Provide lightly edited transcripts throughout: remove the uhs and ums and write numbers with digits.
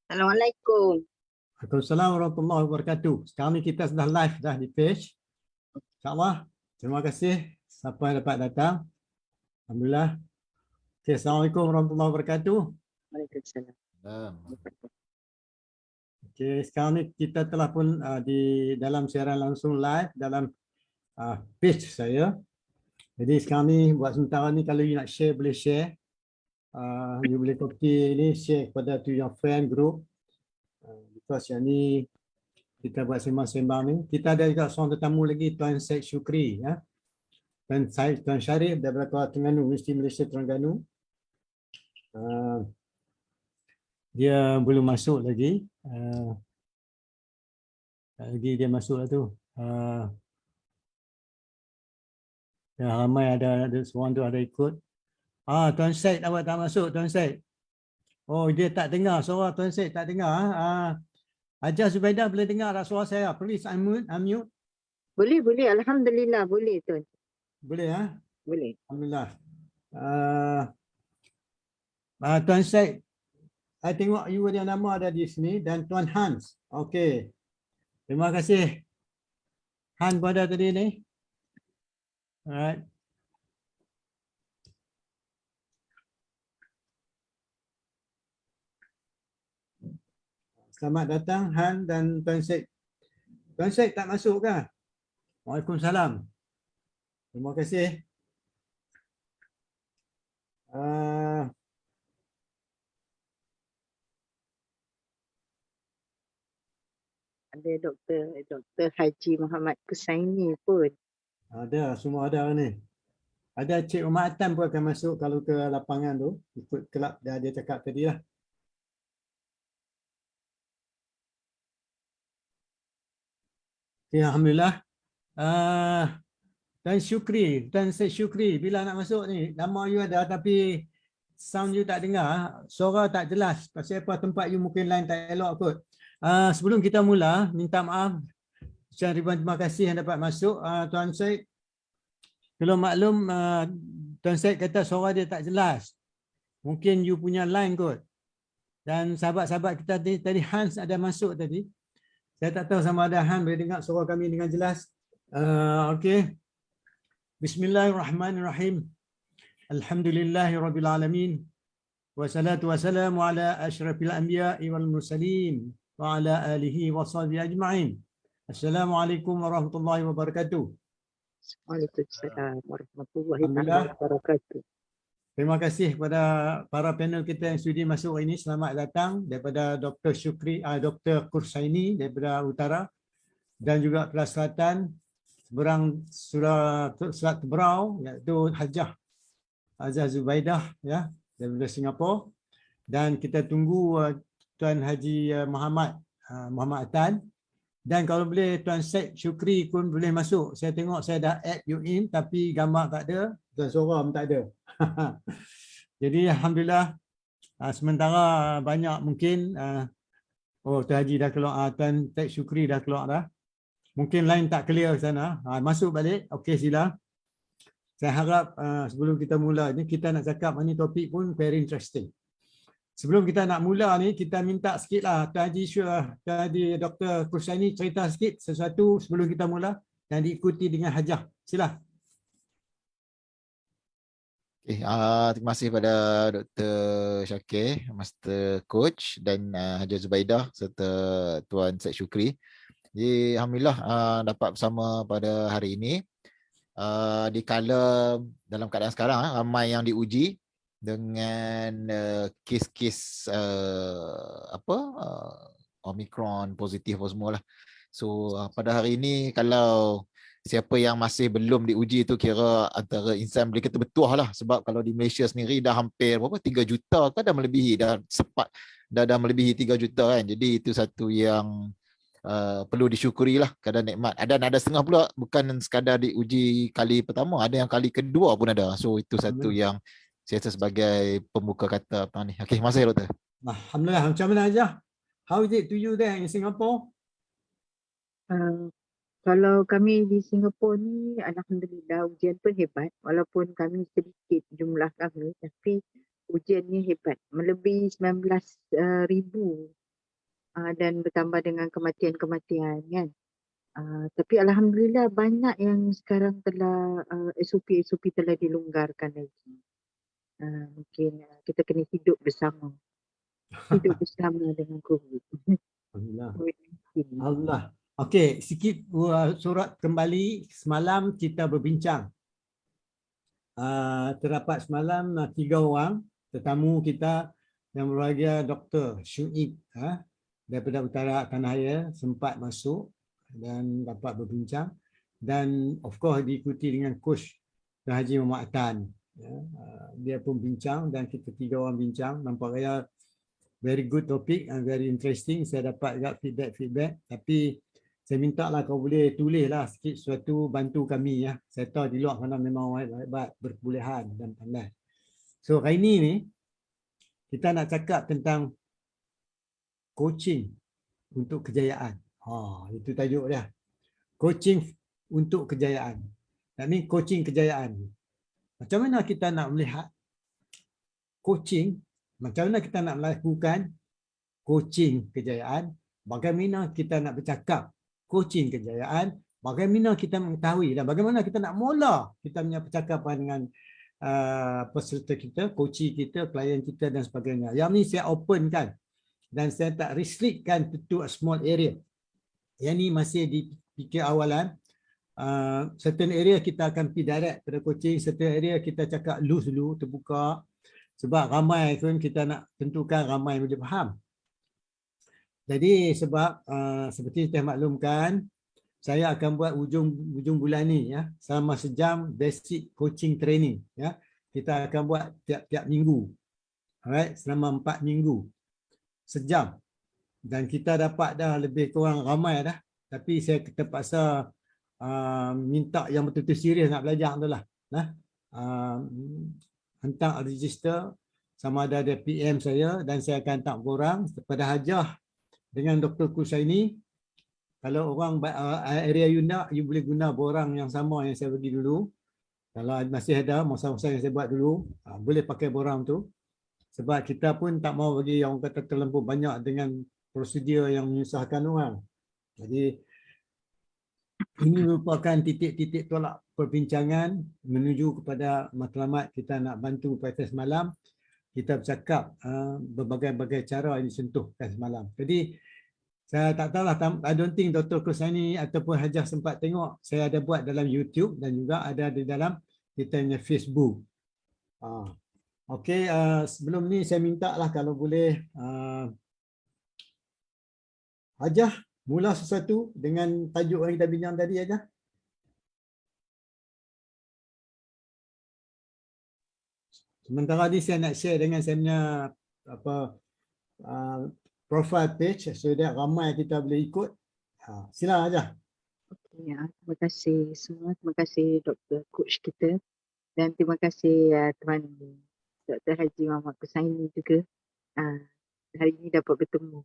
Assalamualaikum. Waalaikumsalam warahmatullahi wabarakatuh. Sekarang ni kita sudah live dah di page. InsyaAllah. Terima kasih siapa yang dapat datang. Alhamdulillah. Okay, Assalamualaikum warahmatullahi wabarakatuh. Waalaikumsalam. Okay, sekarang ni kita telah pun di dalam siaran langsung live dalam page saya. Jadi sekarang ni buat sementara ni kalau you nak share boleh share. You boleh copy ni share kepada to your friend group. Because yang ni kita buat sembang-sembang ni. Kita ada juga seorang tetamu lagi, Tuan Syed Syukri. Ya. Tuan Syarif daripada Kuala Terengganu, Universiti Malaysia Terengganu. Dia belum masuk lagi. Lagi dia masuk lah tu. Ya, ramai ada seorang tu ada ikut. Tuan Syed awak tak masuk, Tuan Syed. Oh, dia tak dengar suara Tuan Syed, tak dengar. Hajar Zubaidah boleh dengar tak suara saya? Please unmute. Boleh. Alhamdulillah, boleh Tuan. Boleh, ha? Boleh. Alhamdulillah. Tuan Syed, saya tengok you ada nama ada di sini dan Tuan Hans. Okey. Terima kasih. Han pada tadi ni. Alright. Selamat datang Han dan Tuan Syed. Tuan Syed tak masuk ke? Waalaikumsalam. Terima kasih. Ada Dr. Haji Muhammad Kusaini pun. Ada, semua ada ni. Ada Cik Umar Atan pun akan masuk kalau ke lapangan tu. Ikut kelab dia cakap tadi lah. Okay, Alhamdulillah. Tuan Syukri, Tuan Syed Syukri, bila nak masuk ni? Nama you ada tapi sound you tak dengar. Suara tak jelas. Pasal apa tempat you mungkin lain tak elok kot. Sebelum kita mula, minta maaf. Sekian ribuan terima kasih yang dapat masuk. Tuan Syed, kalau maklum Tuan Syed kata suara dia tak jelas. Mungkin you punya line kot. Dan sahabat-sahabat kita tadi Hans ada masuk tadi. Saya tak tahu sama ada Hans boleh dengar suara kami dengan jelas. Okey. Bismillahirrahmanirrahim. Alhamdulillahirrabbilalamin. Wassalatu wassalamu ala asyrafil anbiya'i wal mursalin wa ala alihi wa sahbihi ajma'in. Assalamualaikum warahmatullahi wabarakatuh. Waalaikumsalam warahmatullahi wabarakatuh. Terima kasih kepada para panel kita yang sudi masuk hari ini. Selamat datang daripada Dr. Syukri, Dr. Kursaini daripada utara dan juga Kelas Selatan seberang Selat Tebrau iaitu Hajar Zubaidah ya daripada Singapura, dan kita tunggu Tuan Haji Muhammad Atan, dan kalau boleh Tuan Syed Syukri pun boleh masuk. Saya tengok saya dah add you in tapi gambar tak ada dan suara pun tak ada. Jadi Alhamdulillah, sementara banyak mungkin Tuan Haji dah keluar, Tuan Syed Syukri dah keluar dah. Mungkin line tak clear sana. Masuk balik. Okey, sila. Saya harap sebelum kita mula ni, kita nak cakap ni topik pun very interesting. Sebelum kita nak mula ni, kita minta sikit lah Tuan Haji Dr. Kursaini cerita sikit sesuatu sebelum kita mula dan diikuti dengan hajah. Sila. Okay, terima kasih pada Dr. Syakir, Master Coach dan Hajar Zubaidah serta Tuan Syed Syukri. Jadi Alhamdulillah dapat bersama pada hari ini. Di kala dalam keadaan sekarang ramai yang diuji dengan kes-kes Omicron positif apa semualah. So pada hari ini kalau siapa yang masih belum diuji tu kira antara insan boleh kata betul lah, sebab kalau di Malaysia sendiri dah hampir 3 juta kan, dah melebihi, dah melebihi 3 juta kan. Jadi itu satu yang perlu disyukuri lah, keadaan nikmat. Ada setengah pula bukan sekadar diuji kali pertama, ada yang kali kedua pun ada. So itu satu yang saya rasa sebagai pembuka kata apa ni. Okey, terima kasih Doktor. Alhamdulillah. Macam mana aja? How is it to you there in Singapore? Kalau kami di Singapura ni, alhamdulillah ujian pun hebat. Walaupun kami sedikit jumlah kami, tapi ujiannya hebat. Melebihi 19,000 dan bertambah dengan kematian-kematian kan. Tapi alhamdulillah banyak yang sekarang telah SOP telah dilonggarkan lagi. Mungkin kita kena hidup bersama dengan COVID. Alhamdulillah. COVID-19. Allah. Okey, sikit surat kembali. Semalam kita berbincang. Terdapat semalam 3 orang tetamu kita yang berbahagia Dr. Syuib daripada Utara Tanah Air sempat masuk dan dapat berbincang, dan of course diikuti dengan Coach Haji Muhammad Atan. Dia pun bincang dan kita 3 orang bincang. Nampak kaya very good topic and very interesting. Saya dapat juga feedback, tapi saya minta lah kau boleh tulislah sikit sesuatu, bantu kami ya. Saya tahu di luar sana memang orang hebat, berkebolehan dan pandai. So hari ni kita nak cakap tentang coaching untuk kejayaan. Itu tajuk dia. Coaching untuk kejayaan. That means coaching kejayaan. Macam mana kita nak melihat coaching, macam mana kita nak melakukan coaching kejayaan, bagaimana kita nak bercakap coaching kejayaan, bagaimana kita mengetahui dan bagaimana kita nak mula kita punya percakapan dengan peserta kita, coach kita, klien kita dan sebagainya. Yang ni saya open kan dan saya tak restrictkan to a small area. Yang ni masih dipikir awalan. Certain area kita akan pergi direct pada coaching, certain area kita cakap loose dulu, terbuka. Sebab ramai pun kita nak tentukan ramai boleh faham. Jadi sebab seperti saya maklumkan, saya akan buat ujung bulan ni ya, selama sejam basic coaching training ya. Kita akan buat tiap-tiap minggu. Alright, selama 4 minggu. Sejam. Dan kita dapat dah lebih kurang ramai dah. Tapi saya terpaksa minta yang betul-betul serius nak belajar tu lah. Hantar register sama ada PM saya dan saya akan hantar korang pada hajah dengan Dr. Kursaini. Kalau orang area you nak, you boleh guna borang yang sama yang saya bagi dulu. Kalau masih ada masa-masa yang saya buat dulu, boleh pakai borang tu. Sebab kita pun tak mau bagi orang kata terlampau banyak dengan prosedur yang menyusahkan orang. Jadi ini merupakan titik-titik tolak perbincangan menuju kepada matlamat kita nak bantu pada semalam. Kita bercakap berbagai-bagai cara yang disentuhkan semalam. Jadi saya tak tahulah, I don't think Dr. Kursaini ataupun Hajah sempat tengok. Saya ada buat dalam YouTube dan juga ada di dalam kita punya Facebook. Okey, sebelum ni saya minta lah kalau boleh Hajah mula sesuatu dengan tajuk yang kita bincang tadi Hajah. Sementara ni saya nak share dengan saya punya profile page so that ramai kita boleh ikut. Silakan aja. Okay, terima kasih semua. Terima kasih Dr. Coach kita dan terima kasih Tuan Dr. Haji Muhammad Kursaini juga. Hari ini dapat bertemu.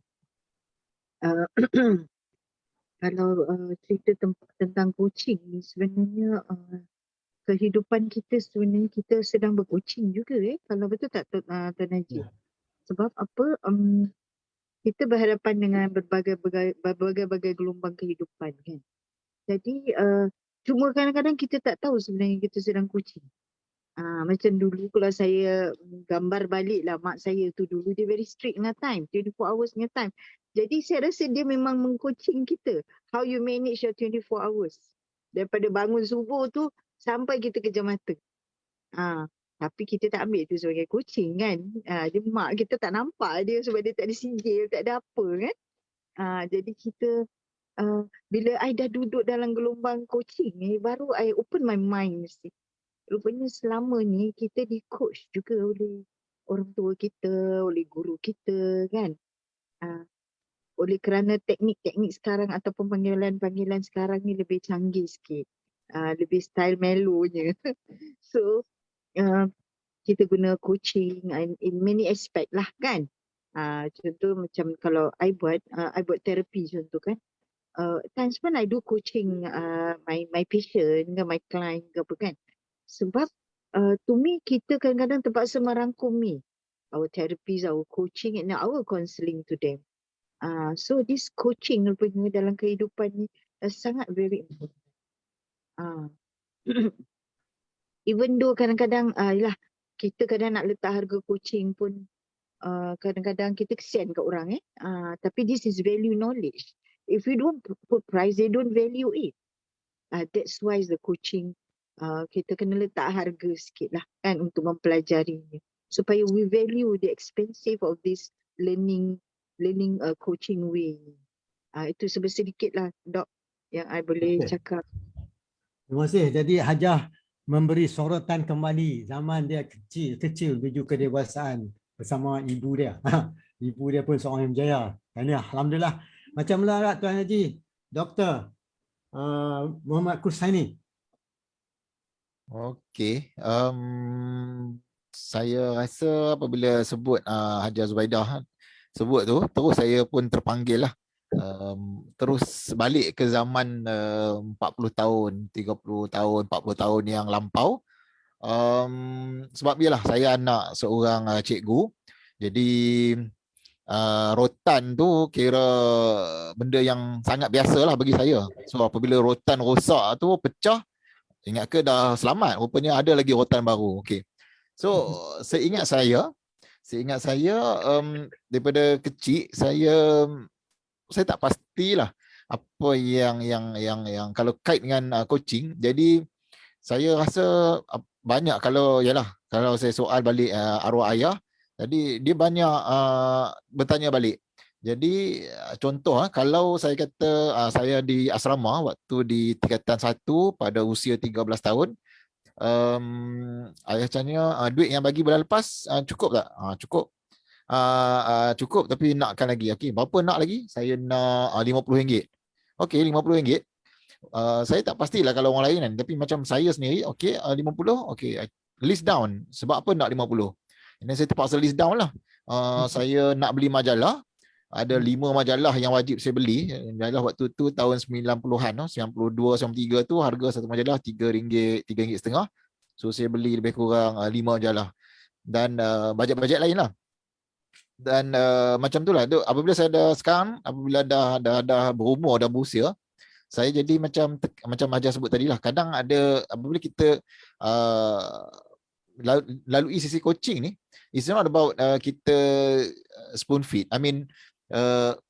Kalau cerita tentang coaching ni sebenarnya kehidupan kita sebenarnya kita sedang bercoaching juga kalau betul tak Tuan Haji? Sebab apa? Kita berhadapan dengan berbagai gelombang kehidupan kan. Jadi cuma kadang-kadang kita tak tahu sebenarnya kita sedang coaching. Macam dulu kalau saya gambar balik lah mak saya tu dulu dia very strict dengan time, 24 hours dengan time. Jadi saya rasa dia memang meng-coaching kita. How you manage your 24 hours. Daripada bangun subuh tu sampai kita kejam mata. Tapi kita tak ambil itu sebagai coaching kan. Dia mak kita tak nampak dia sebab dia tak ada sijil, tak ada apa kan. Jadi kita bila I dah duduk dalam gelombang coaching ni baru I open my mind mesti. Rupanya selama ni kita di coach juga oleh orang tua kita, oleh guru kita kan. Oleh kerana teknik-teknik sekarang ataupun panggilan-panggilan sekarang ni lebih canggih sikit. Lebih style melonya. So kita guna coaching in many aspect lah kan. Contoh macam kalau I buat terapi contoh kan. Times pun I do coaching my patient dengan my client ke apa kan. Sebab to me kita kadang-kadang terpaksa merangkumi our therapies, our coaching and our counselling to them. So this coaching rupanya dalam kehidupan ni sangat very important. Ah. Even though kadang-kadang yalah, kita kadang nak letak harga coaching pun kadang-kadang kita kesian kat orang tapi this is value knowledge. If you don't put price, they don't value it. That's why the coaching kita kena letak harga sikit lah kan untuk mempelajarinya supaya we value the expensive of this learning coaching way. Itu sedikit lah Dok yang I boleh Okey. cakap. Terima kasih. Jadi Hajah memberi sorotan kembali zaman dia kecil menuju kedewasaan bersama ibu dia. Ibu dia pun seorang yang berjaya. Tahniah, alhamdulillah. Macam mana Tuan Haji, Dr. Muhammad Kursaini? Okey. Saya rasa apabila sebut Hajiah Zubaidah sebut tu, terus saya pun terpanggil lah. Terus balik ke zaman 40 tahun, 30 tahun, 40 tahun yang lampau. Sebab ialah saya anak seorang cikgu. Jadi rotan tu kira benda yang sangat biasa lah bagi saya. So apabila rotan rosak tu pecah, ingat ke dah selamat, rupanya ada lagi rotan baru. Okey. So seingat saya daripada kecil saya tak pastilah apa yang kalau kait dengan coaching. Jadi saya rasa banyak kalau saya soal balik arwah ayah, jadi dia banyak bertanya balik. Jadi contoh kalau saya kata saya di asrama waktu di tingkatan 1 pada usia 13 tahun, ayah tanya duit yang bagi bulan lepas cukup tak? Cukup. Cukup tapi nakkan lagi. Okey, berapa nak lagi? Saya nak RM50. Okey, RM50. Saya tak pastilah kalau orang lain kan, tapi macam saya sendiri, okey, 50, okey, list down. Sebab apa nak 50? Dan saya terpaksa list down lah. Saya nak beli majalah. Ada 5 majalah yang wajib saya beli. Majalah waktu tu tahun 90-an, 92, 93 tu harga satu majalah RM3, RM3.50. So saya beli lebih kurang 5 majalah. Dan bajet-bajet lain lah. Dan macam tu lah. Apabila saya dah sekarang, apabila dah berumur, dah berusia, saya jadi macam Hajiah sebut tadi lah. Kadang ada apabila kita lalui sesi coaching ni, it's not about kita spoon feed. I mean,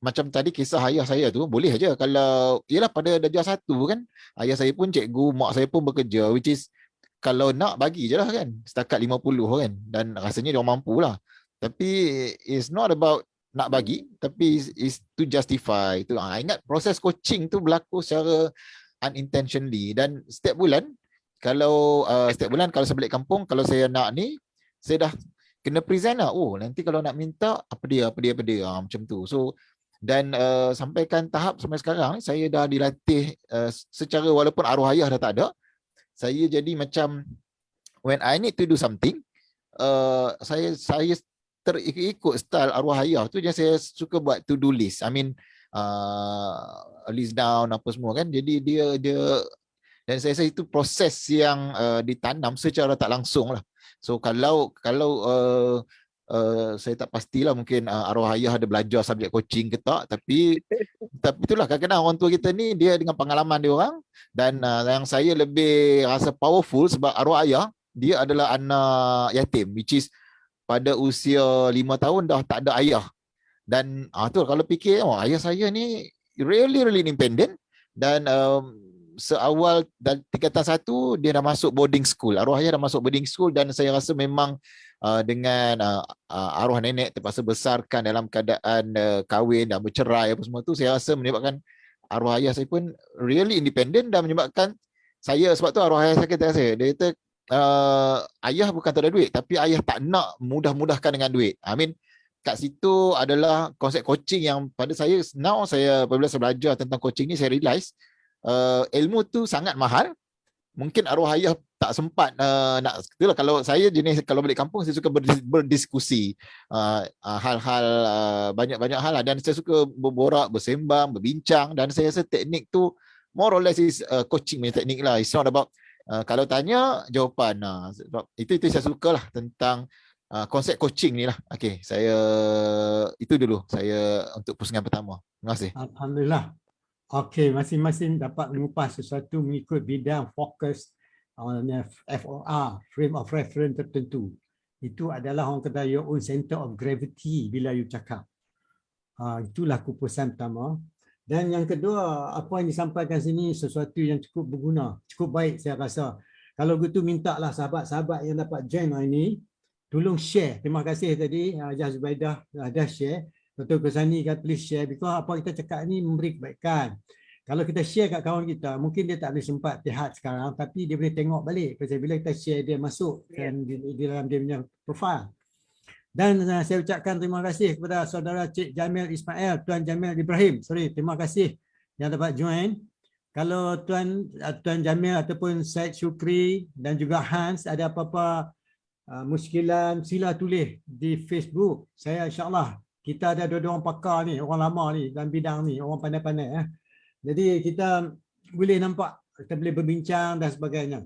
macam tadi kisah ayah saya tu, boleh aja kalau ialah pada darjah 1 kan, ayah saya pun cikgu, mak saya pun bekerja, which is kalau nak bagi je lah kan, setakat 50 kan, dan rasanya dia orang mampu lah. Tapi it's not about nak bagi, tapi is to justify. Itu ingat proses coaching tu berlaku secara unintentionally, dan setiap bulan kalau saya balik kampung, kalau saya nak ni, saya dah kena present lah. Oh, nanti kalau nak minta apa dia macam tu. So dan sampaikan tahap sampai sekarang saya dah dilatih secara, walaupun arwah ayah dah tak ada, saya jadi macam when I need to do something, saya terikut style arwah ayah tu, yang saya suka buat to do list. I mean list down apa semua kan. Jadi dia dan saya rasa itu proses yang ditanam secara tak langsung lah. So kalau saya tak pastilah, mungkin arwah ayah ada belajar subjek coaching ke tak, tapi itulah, kadang-kadang orang tua kita ni dia dengan pengalaman dia orang. Dan yang saya lebih rasa powerful sebab arwah ayah dia adalah anak yatim, which is pada usia 5 tahun dah tak ada ayah. Dan tu kalau fikir, ayah saya ni really independent. Dan seawal tingkatan 1 dia dah masuk boarding school. Arwah ayah dah masuk boarding school, dan saya rasa memang dengan arwah nenek terpaksa besarkan dalam keadaan kahwin dan bercerai apa semua tu, saya rasa menyebabkan arwah ayah saya pun really independent, dan menyebabkan saya, sebab tu arwah ayah saya kata saya, dia kata ayah bukan tak ada duit, tapi ayah tak nak mudah-mudahkan dengan duit. I mean, kat situ adalah konsep coaching yang pada saya now, apabila saya belajar tentang coaching ni, saya realise ilmu tu sangat mahal. Mungkin arwah ayah tak sempat nak, itulah, kalau saya jenis, kalau balik kampung saya suka berdiskusi hal-hal, banyak hal lah, dan saya suka berborak, bersembang, berbincang, dan saya rasa teknik tu more or less is coaching punya teknik lah. It's not about kalau tanya jawapan. Itu saya suka lah tentang konsep coaching ni lah. Okey, itu dulu saya untuk pusingan pertama. Terima kasih. Alhamdulillah. Okey, masing-masing dapat mengupas sesuatu mengikut bidang fokus FOR, frame of reference tertentu. Itu adalah orang kata your own center of gravity bila you cakap. Itulah kupasan pertama. Dan yang kedua, apa yang disampaikan sini sesuatu yang cukup berguna, cukup baik saya rasa. Kalau begitu mintalah sahabat-sahabat yang dapat join hari ini, tolong share. Terima kasih tadi Hajah Zubaidah dah share. Dr. Kursani kata please share because apa kita cakap ni memberi kebaikan. Kalau kita share kat kawan kita, mungkin dia tak boleh sempat lihat sekarang tapi dia boleh tengok balik. Pasal bila kita share dia masuk kan di dalam dia punya profile. Dan saya ucapkan terima kasih kepada saudara Cik Jamil Ismail, Tuan Jamil Ibrahim. Terima kasih yang dapat join. Kalau Tuan Jamil ataupun Syed Syukri dan juga Hans ada apa-apa muskilan, sila tulis di Facebook. Saya insyaAllah, kita ada dua orang pakar ni, orang lama ni dalam bidang ni, orang pandai-pandai. Jadi kita boleh nampak, kita boleh berbincang dan sebagainya.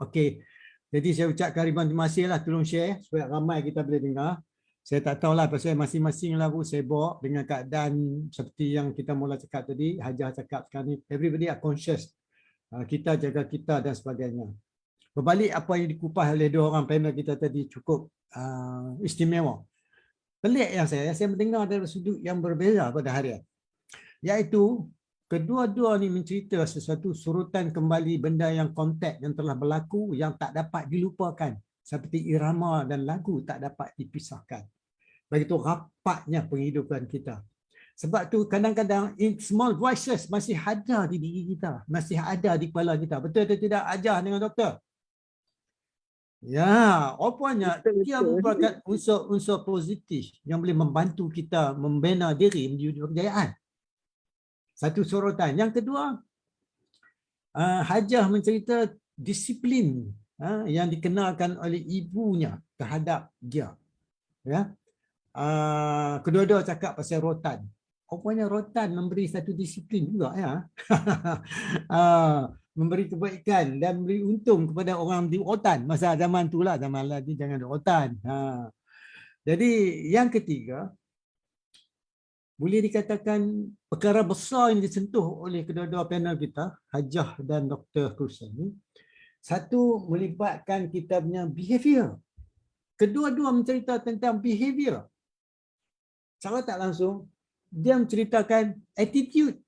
Okey. Jadi saya ucapkan ribuan terima kasih lah, tolong share supaya ramai kita boleh dengar. Saya tak tahulah pasal masing-masing lah sibuk dengan keadaan seperti yang kita mula cakap tadi, Hajah cakap sekarang ni, everybody are conscious. Kita jaga kita dan sebagainya. Berbalik apa yang dikupas oleh dua orang panel kita tadi cukup istimewa. Pelik yang saya mendengar dari sudut yang berbeza pada harian. Iaitu kedua-dua ni mencerita sesuatu surutan kembali benda yang kontak yang telah berlaku yang tak dapat dilupakan. Seperti irama dan lagu tak dapat dipisahkan. Begitu rapatnya penghidupan kita. Sebab tu kadang-kadang small voices masih ada di diri kita. Masih ada di kepala kita. Betul atau tidak Hajah dengan doktor? Ya, rupanya dia merupakan unsur-unsur positif yang boleh membantu kita membina diri menuju kejayaan. Satu sorotan. Yang kedua, Hajah mencerita disiplin yang dikenalkan oleh ibunya terhadap dia. Ya. Kedua-dua cakap pasal rotan. Rupanya rotan memberi satu disiplin juga ya. Memberi kebaikan dan memberi untung kepada orang di rotan. Masa zaman tu lah, zaman lagi jangan rotan. Jadi yang ketiga, boleh dikatakan perkara besar yang disentuh oleh kedua-dua panel kita, Hajah dan Dr. Kursani. Satu, melibatkan kita punya behavior. Kedua-dua mencerita tentang behavior. Secara tak langsung, dia menceritakan attitude.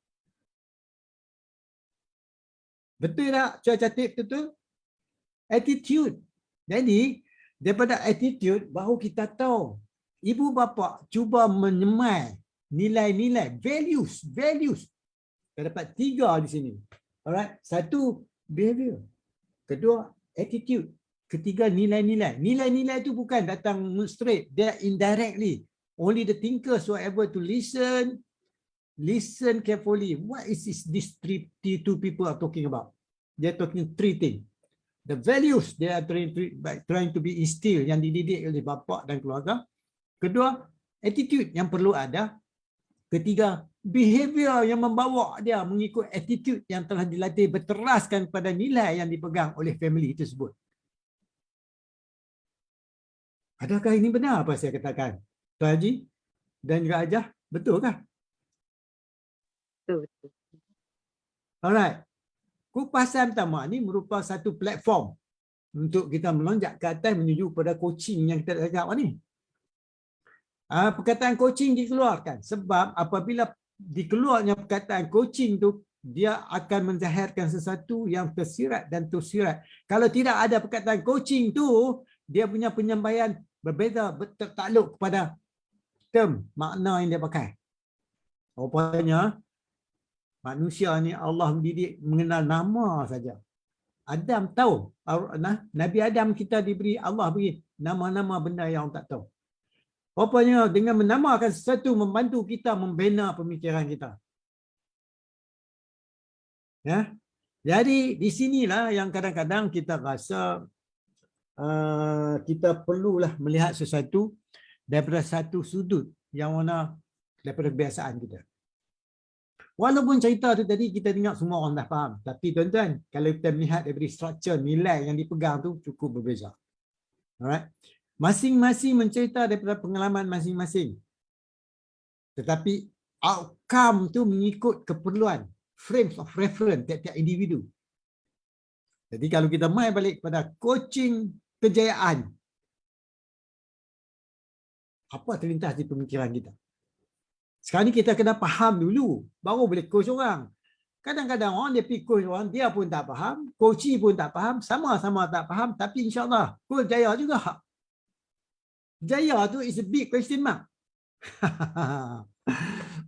Betul tak? Cuaca tip betul? Attitude. Jadi, daripada attitude, baru kita tahu ibu bapa cuba menyemai nilai-nilai, values. Kita dapat 3 di sini. Alright, satu behavior, kedua attitude, ketiga nilai-nilai. Nilai-nilai itu bukan datang straight, they are indirectly. Only the thinkers who are able to listen carefully. What is these two people are talking about? They are talking 3 things. The values they are trying to be instilled, yang dididik oleh bapa dan keluarga. Kedua, attitude yang perlu ada. Ketiga, behavior yang membawa dia mengikut attitude yang telah dilatih berteraskan pada nilai yang dipegang oleh family tersebut. Adakah ini benar apa saya katakan? Tuan Haji dan juga Hajah, betul kah? Betul. Alright. Kupasan pertama ni merupakan satu platform untuk kita melonjak ke atas menuju pada coaching yang kita cakap ni. Perkataan coaching dikeluarkan sebab apabila dikeluarnya perkataan coaching tu, dia akan menzahirkan sesuatu yang tersirat dan tersirat. Kalau tidak ada perkataan coaching tu, dia punya penyampaian berbeza, bertakluk kepada term, makna yang dia pakai. Rupanya manusia ni Allah mendidik mengenal nama saja. Adam tahu, Nabi Adam kita diberi, Allah beri nama-nama benda yang orang tak tahu. Rupanya dengan menamakan sesuatu membantu kita membina pemikiran kita. Ya. Jadi di sinilah yang kadang-kadang kita rasa kita perlulah melihat sesuatu daripada satu sudut yang mana daripada kebiasaan kita. Walaupun cerita tu tadi kita dengar semua orang dah faham, tapi tuan-tuan, kalau kita melihat daripada struktur nilai yang dipegang tu cukup berbeza. Alright. Masing-masing mencerita daripada pengalaman masing-masing. Tetapi outcome tu mengikut keperluan, frames of reference tiap-tiap individu. Jadi kalau kita mai balik kepada coaching kejayaan, apa terlintas di pemikiran kita? Sekarang ni kita kena faham dulu, baru boleh coach orang. Kadang-kadang orang dia pergi coach orang, dia pun tak faham, coachee pun tak faham, sama-sama tak faham, tapi insyaAllah, coach jaya juga. Jaya tu is a big question mark.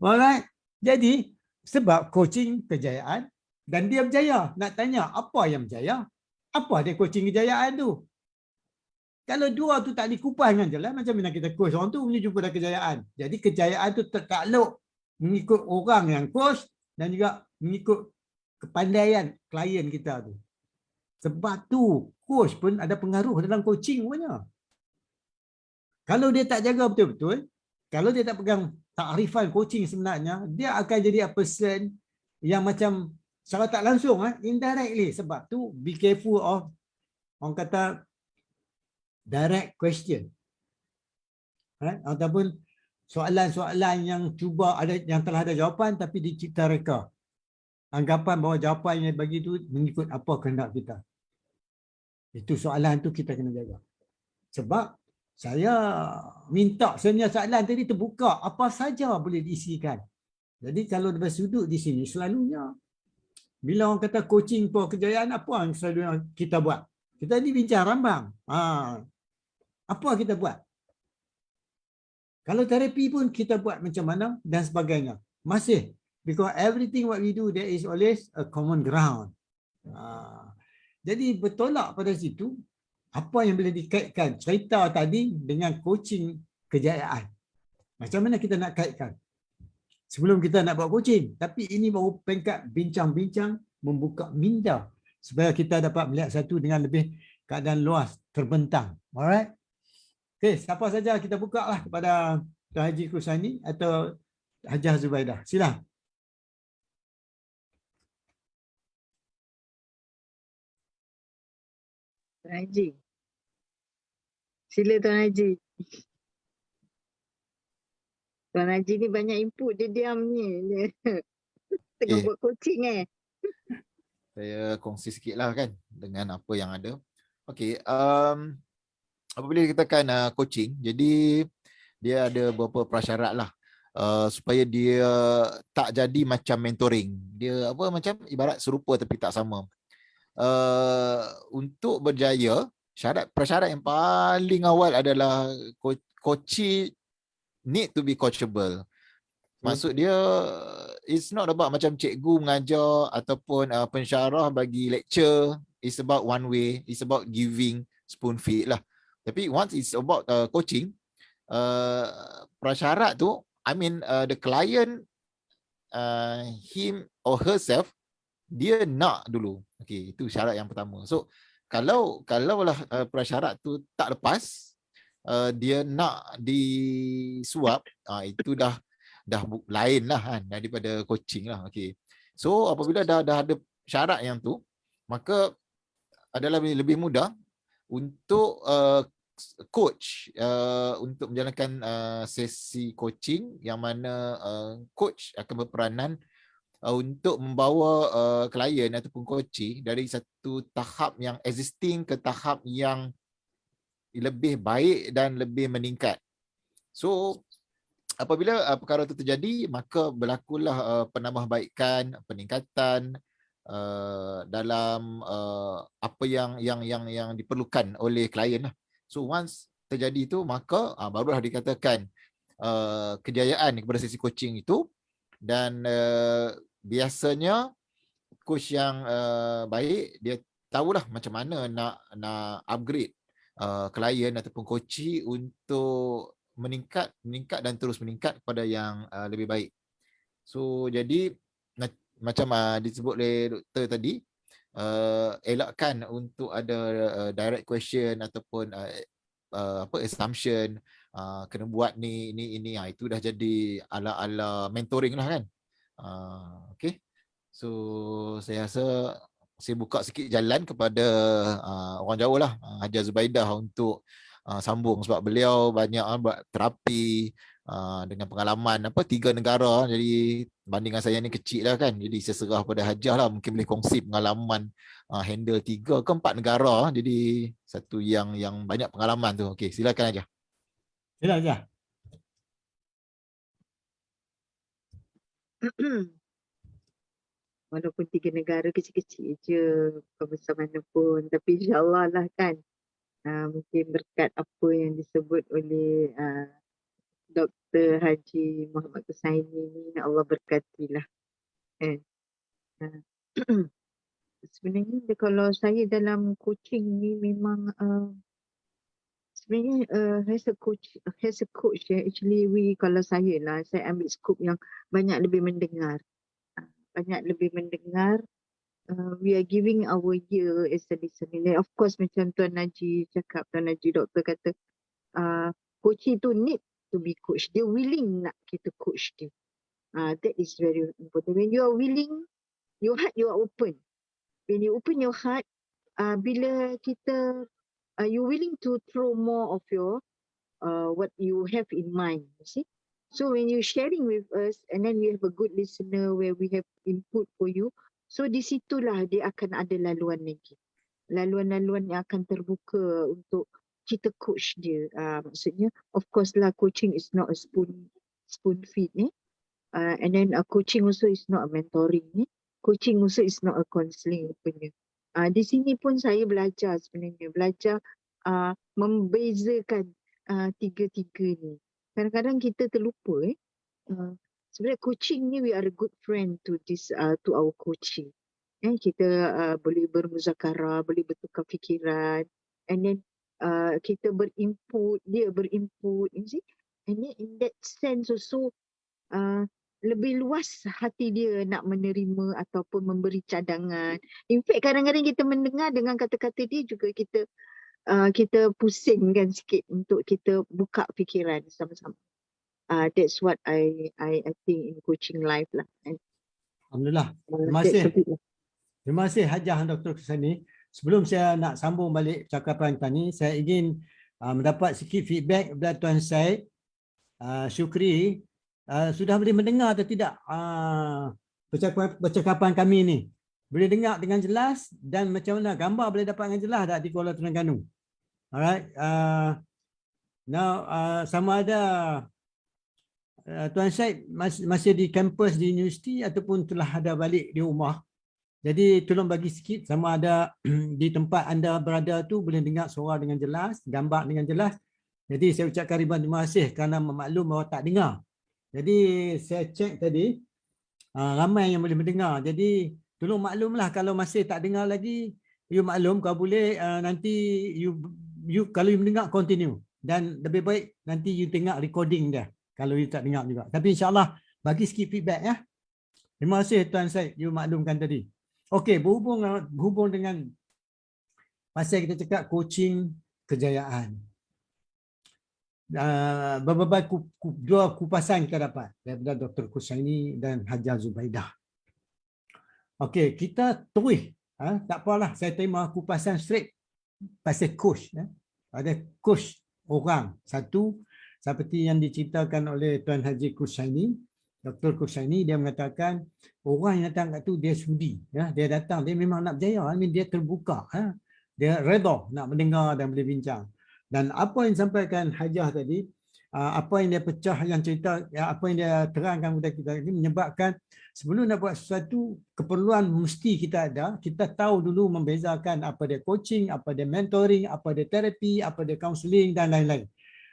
Alright. Jadi, sebab coaching kejayaan dan dia berjaya. Nak tanya, apa yang berjaya? Apa dia coaching kejayaan tu? Kalau dua tu tak dikupaskan je lah, macam mana kita coach orang tu menuju pada kejayaan. Jadi kejayaan tu tertakluk mengikut orang yang coach dan juga mengikut kepandaian klien kita tu. Sebab tu coach pun ada pengaruh dalam coaching punya. Kalau dia tak jaga betul-betul, kalau dia tak pegang takrifan coaching sebenarnya, dia akan jadi a person yang macam secara tak langsung, indirectly. Sebab tu be careful of, orang kata, direct question. Ataupun soalan-soalan yang cuba ada, yang telah ada jawapan tapi dicipta reka. Anggapan bahawa jawapan yang bagi tu mengikut apa kehendak kita. Itu soalan tu kita kena jaga. Sebab saya minta sebenarnya soalan tadi terbuka, apa saja boleh diisikan. Jadi kalau bersudut di sini selalunya bila orang kata coaching for kejayaan, apa yang selalunya kita buat? Kita ni bincang rambang. Apa kita buat? Kalau terapi pun kita buat macam mana dan sebagainya. Masih. Because everything what we do, there is always a common ground. Jadi bertolak pada situ, apa yang boleh dikaitkan cerita tadi dengan coaching kejayaan. Macam mana kita nak kaitkan? Sebelum kita nak buat coaching. Tapi ini baru peringkat bincang-bincang membuka minda. Supaya kita dapat melihat satu dengan lebih keadaan luas, terbentang. Alright? Okay, siapa saja kita buka lah kepada Tuan Haji Kursaini atau Hajah Zubaidah. Sila. Tuan Haji. Sila Tuan Haji. Tuan Haji ni banyak input, dia diam ni. Dia tengah buat coaching Saya kongsi sikit lah kan dengan apa yang ada. Okay, apabila kita kan coaching, jadi dia ada beberapa prasyarat lah supaya dia tak jadi macam mentoring. Dia apa macam ibarat serupa tapi tak sama. Untuk berjaya, prasyarat yang paling awal adalah coachee need to be coachable. Maksud dia it's not about macam cikgu mengajar ataupun pensyarah bagi lecture. It's about one way. It's about giving spoon feed lah. Tapi once it's about coaching, prasyarat tu, I mean the client, him or herself, dia nak dulu. Okay, itu syarat yang pertama. So kalau lah prasyarat tu tak lepas, dia nak disuap, itu dah lain lah kan daripada coaching lah. Okay. So apabila dah ada syarat yang tu, maka adalah lebih mudah untuk coach untuk menjalankan sesi coaching yang mana coach akan berperanan untuk membawa klien ataupun coachee dari satu tahap yang existing ke tahap yang lebih baik dan lebih meningkat. So apabila perkara itu terjadi, maka berlakulah penambahbaikan, peningkatan dalam apa yang diperlukan oleh klien lah. So once terjadi itu, maka barulah dikatakan kejayaan kepada sesi coaching itu. Dan biasanya coach yang baik, dia tahulah macam mana nak upgrade klien ataupun coachee untuk meningkat dan terus meningkat kepada yang lebih baik. So jadi macam disebut oleh doktor tadi, elakkan untuk ada direct question ataupun assumption, kena buat ni itu dah jadi ala-ala mentoring lah kan. Okay, so saya rasa saya buka sikit jalan kepada orang jauh lah, Hajah Zubaidah untuk sambung sebab beliau banyak buat terapi dengan pengalaman 3 negara. Jadi bandingan saya ni kecil lah kan. Jadi saya serah pada Hajah lah, mungkin boleh kongsi pengalaman handle 3 ke 4 negara. Jadi satu yang banyak pengalaman tu. Okey, silakan Hajah. Sila Hajah. Walaupun 3 negara kecil-kecil je, bukan besar mana pun. Tapi insyaAllah lah kan. Mungkin berkat apa yang disebut oleh Dr. Haji Muhammad Husaini ni, Allah berkatilah. Kan? Sebenarnya kalau saya dalam coaching ni memang sebenarnya as a coach actually kalau saya ambil skop yang banyak lebih mendengar. We are giving our ear as a listener. Of course macam Tuan Najib cakap, Tuan Najib doktor kata coaching tu need to be coach. Dia willing nak kita coach dia. That is very important. When you are willing, your heart you are open. When you open your heart, bila kita you willing to throw more of your what you have in mind, you see. So when you sharing with us and then we have a good listener where we have input for you, so di situlah dia akan ada laluan lagi. Laluan-laluan yang akan terbuka untuk kita coach dia. Maksudnya of course lah, coaching is not a spoon feed ni. And then coaching also is not a mentoring ni. Coaching also is not a counselling punya. Di sini pun saya belajar sebenarnya, membezakan tiga-tiga ni. Kadang-kadang kita terlupa sebenarnya coaching ni, we are a good friend to our coaching. Kita boleh bermuzakarah, boleh bertukar fikiran, and then kita berinput, dia berinput, you see. And then in that sense also lebih luas hati dia nak menerima ataupun memberi cadangan. In fact kadang-kadang kita mendengar dengan kata-kata dia juga kita pusingkan sikit untuk kita buka fikiran sama-sama. That's what I think in coaching life lah. Alhamdulillah. Terima kasih. Terima kasih Hajah Dr. Husaini. Sebelum saya nak sambung balik cakapan tadi, saya ingin mendapat sikit feedback daripada Tuan Syed Syukri. Sudah boleh mendengar atau tidak percakapan kami ni? Boleh dengar dengan jelas dan macam mana gambar boleh dapat dengan jelas tak di Kuala Terengganu? Alright. Now sama ada Tuan Syed masih di kampus di universiti ataupun telah ada balik di rumah. Jadi tolong bagi sikit sama ada di tempat anda berada tu boleh dengar suara dengan jelas, gambar dengan jelas. Jadi saya ucapkan ribuan terima kasih kerana memaklum bahawa tak dengar. Jadi saya cek tadi ramai yang boleh mendengar. Jadi tolong maklumlah kalau masih tak dengar lagi, you maklum, kalau boleh nanti you kalau you mendengar continue, dan lebih baik nanti you tengok recording dia kalau you tak dengar juga. Tapi insyaAllah bagi sikit feedback ya. Terima kasih Tuan Syed, you maklumkan tadi. Okey, berhubung dengan pasal kita cakap coaching kejayaan. Dua kupasan kita dapat daripada Dr. Husaini dan Hajah Zubaidah. Okey, kita terus tak apalah, saya terima kupasan straight pasal coach. Ada coach orang satu seperti yang diceritakan oleh Tuan Haji Husaini. Dr. Husaini dia mengatakan orang yang datang kat tu dia sudi, dia datang, dia memang nak berjaya, dia terbuka, dia redha nak mendengar dan boleh bincang. Dan apa yang disampaikan Hajah tadi, apa yang dia pecah, yang cerita, apa yang dia terangkan kepada kita ini menyebabkan sebelum nak buat sesuatu, keperluan mesti kita ada. Kita tahu dulu membezakan apa dia coaching, apa dia mentoring, apa dia terapi, apa dia counselling dan lain-lain.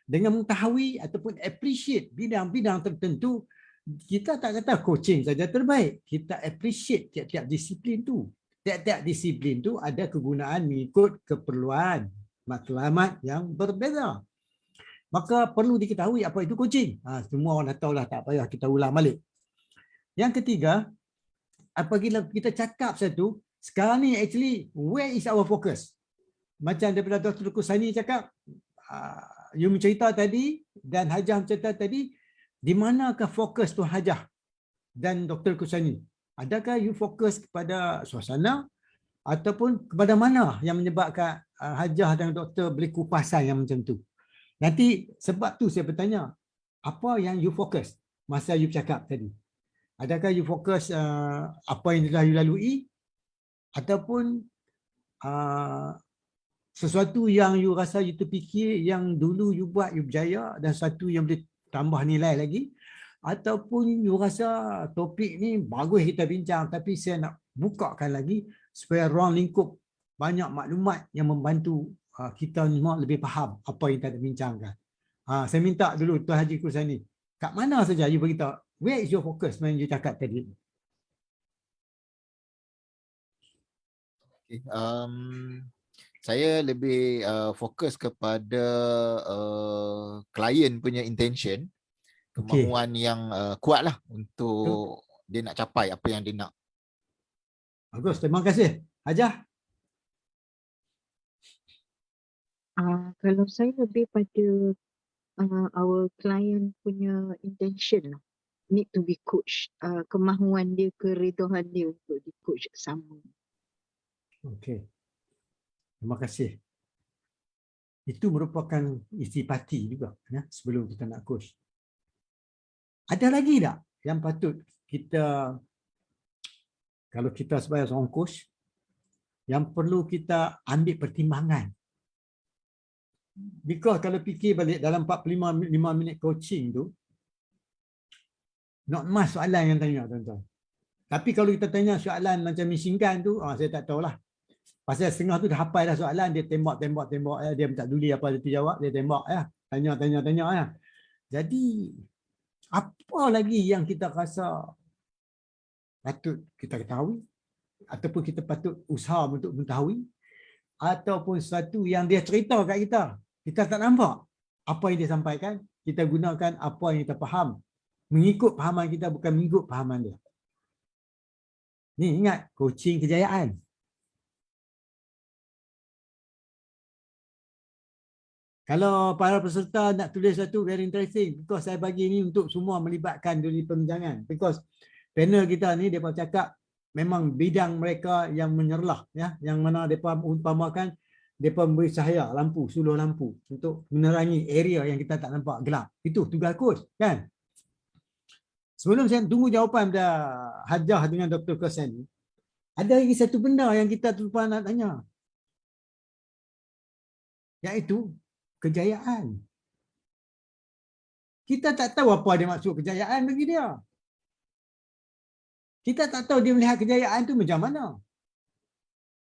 Dengan mengetahui ataupun appreciate bidang-bidang tertentu, kita tak kata coaching saja terbaik. Kita appreciate tiap-tiap disiplin tu. Tiap-tiap disiplin tu ada kegunaan mengikut keperluan matlamat yang berbeza. Maka perlu diketahui apa itu coaching. Semua orang dah tahu lah, tak payah kita ulang balik. Yang ketiga, apabila kita cakap satu, sekarang ni actually where is our focus? Macam daripada Dr. Husaini cakap, you mencerita tadi dan Hajah mencerita tadi, di manakah fokus Tuan Hajah dan Dr. Husaini? Adakah you fokus kepada suasana ataupun kepada mana yang menyebabkan Hajah dan doktor beri kupasan yang macam tu. Nanti sebab tu saya bertanya, apa yang you fokus masa you cakap tadi? Adakah you fokus apa yang telah you lalui, ataupun sesuatu yang you rasa you terfikir yang dulu you buat you berjaya dan satu yang boleh tambah nilai lagi, ataupun you rasa topik ni bagus kita bincang tapi saya nak bukakan lagi supaya ruang lingkup banyak maklumat yang membantu kita semua lebih faham apa yang kita nak bincangkan. Saya minta dulu Tuan Haji Kursani, kat mana saja you beritahu, where is your focus when you cakap tadi? Okay. Saya lebih fokus kepada klien punya intention, kemahuan yang kuat lah untuk dia nak capai apa yang dia nak. Bagus, terima kasih. Hajah? Kalau saya lebih pada our client punya intention lah, need to be coached, kemahuan dia, keredahan dia untuk di coach sama. Okey. Terima kasih. Itu merupakan isi parti juga ya, sebelum kita nak coach. Ada lagi tak yang patut kita, kalau kita sebagai seorang coach, yang perlu kita ambil pertimbangan? Because kalau fikir balik dalam 45 minit coaching tu, not much soalan yang tanya tuan-tuan. Tapi kalau kita tanya soalan macam machine gun tu, saya tak tahulah. Pasal setengah tu dah hafal dah soalan, dia tembak, dia tak peduli apa dia jawab, dia tembak ya. Tanya ya. Jadi apa lagi yang kita rasa patut kita ketahui, ataupun kita patut usaha untuk mengetahui, ataupun sesuatu yang dia cerita kat kita tak nampak apa yang dia sampaikan, kita gunakan apa yang kita faham, mengikut fahaman kita, bukan mengikut fahaman dia. Ni ingat, coaching kejayaan. Kalau para peserta nak tulis satu very interesting, because saya bagi ni untuk semua melibatkan di perbincangan, because panel kita ni depa cakap memang bidang mereka yang menyerlah ya, yang mana depa umpamakan depa memberi cahaya lampu, suluh lampu untuk menerangi area yang kita tak nampak gelap. Itu tugas coach kan. Sebelum saya tunggu jawapan dah Hajah dengan Dr. Kursani, ada lagi satu benda yang kita terlupa nak tanya, iaitu kejayaan. Kita tak tahu apa dia maksud kejayaan bagi dia. Kita tak tahu dia melihat kejayaan tu macam mana.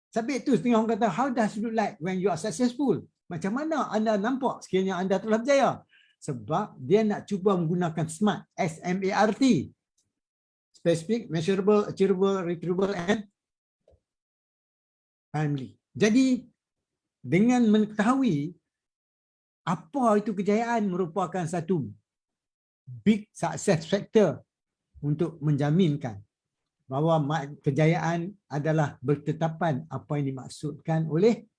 Sebab itu setengah orang kata, how does it look like when you are successful? Macam mana anda nampak sekiranya anda telah berjaya? Sebab dia nak cuba menggunakan SMART, S-M-A-R-T. Specific, measurable, achievable, retrievable and timely. Jadi dengan mengetahui apa itu kejayaan merupakan satu big success factor untuk menjaminkan bahawa kejayaan adalah bertetapan apa yang dimaksudkan oleh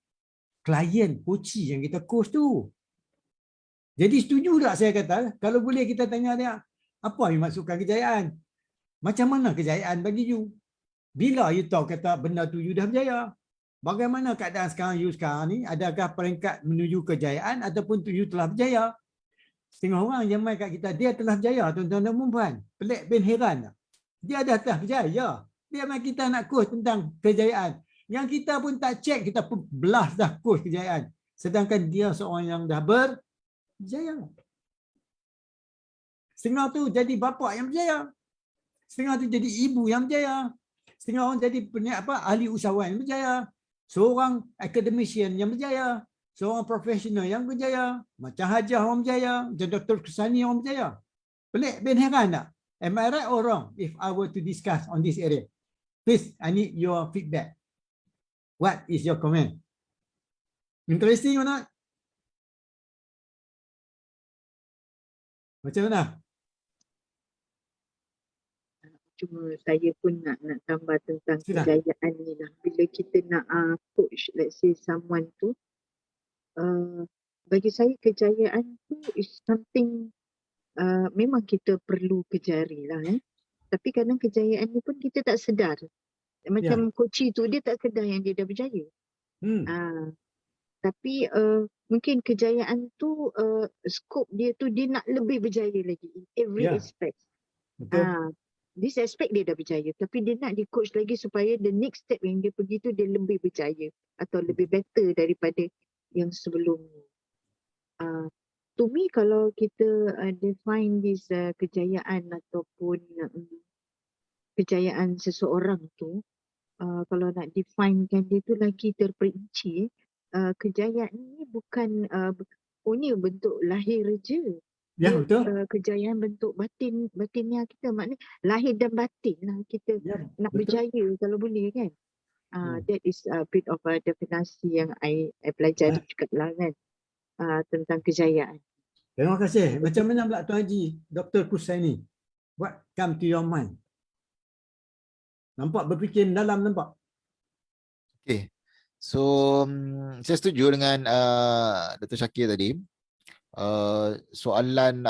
klien coach yang kita coach tu. Jadi setuju tak saya kata, kalau boleh kita tanya dia, apa yang dimaksudkan kejayaan? Macam mana kejayaan bagi you? Bila you tahu kata benda tu you dah berjaya? Bagaimana keadaan sekarang you sekarang ni? Adakah peringkat menuju kejayaan ataupun you telah berjaya? Setengah orang yang main kat kita, dia telah berjaya tuan-tuan dan puan. Pelik bin heran tak? Dia dah telah berjaya. Dia main kita nak coach tentang kejayaan. Yang kita pun tak cek, kita pun belas dah coach kejayaan. Sedangkan dia seorang yang dah berjaya. Setengah tu jadi bapa yang berjaya. Setengah tu jadi ibu yang berjaya. Setengah orang jadi ahli usahawan yang berjaya. Seorang academician yang berjaya. Seorang profesional yang berjaya. Macam Hajah orang berjaya. Macam Dr. Kursani orang berjaya. Pelik bin heran tak? Am I right or wrong if I were to discuss on this area? Please, I need your feedback. What is your comment? Interesting or not? Macam mana? Cuma saya pun nak tambah tentang Sudah. kejayaan ni lah. Bila kita nak coach, let's say someone tu, bagi saya kejayaan tu is something memang kita perlu kejari lah. Tapi kadang kejayaan ni pun kita tak sedar. macam Koci tu dia tak sedar yang dia dah berjaya. Tapi mungkin kejayaan tu skop dia tu dia nak lebih berjaya lagi in every aspect. Betul. This aspect dia dah berjaya, tapi dia nak di coach lagi supaya the next step yang dia pergi tu dia lebih berjaya atau lebih better daripada yang sebelumnya. To me, kalau kita define this kejayaan ataupun kejayaan seseorang tu, kalau nak definekan dia tu lagi terperinci, kejayaan ni bukan ni bentuk lahir je. Ya, Dia, betul. kejayaan bentuk batinnya kita, maknanya lahir dan batin lah kita nak betul. berjaya kalau boleh kan. That is a bit of a definasi yang I pelajari juga lah kan, tentang kejayaan. Terima kasih. Macam mana pula Tuan Haji, Dr. Kursaini? What come to your mind? Nampak berfikir mendalam, nampak? Okay. So, saya setuju dengan Dr. Shakir tadi. Soalan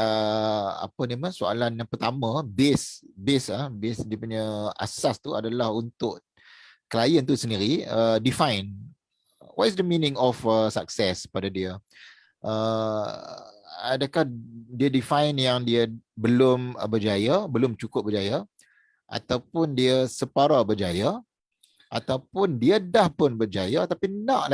soalan yang pertama, base dia punya asas tu adalah untuk klien tu sendiri define what is the meaning of success pada dia. Adakah dia define yang dia belum berjaya, belum cukup berjaya, ataupun dia separuh berjaya, ataupun dia dah pun berjaya tapi nak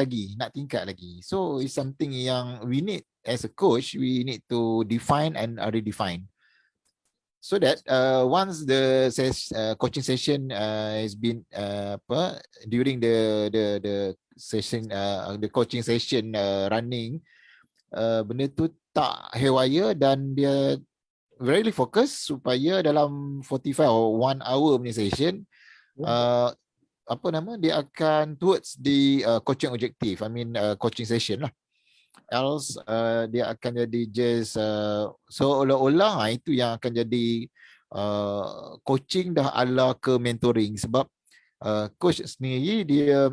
tingkat lagi. So it's something yang we need as a coach, we need to define and redefine. So that once the coaching session has been during the session, the coaching session running, benda tu tak haywire dan dia really fokus supaya dalam 45 or 1 hour punya session, dia akan towards the coaching objective, coaching session lah. Else dia akan jadi just seolah-olah itu yang akan jadi coaching dah ala ke mentoring, sebab coach sendiri dia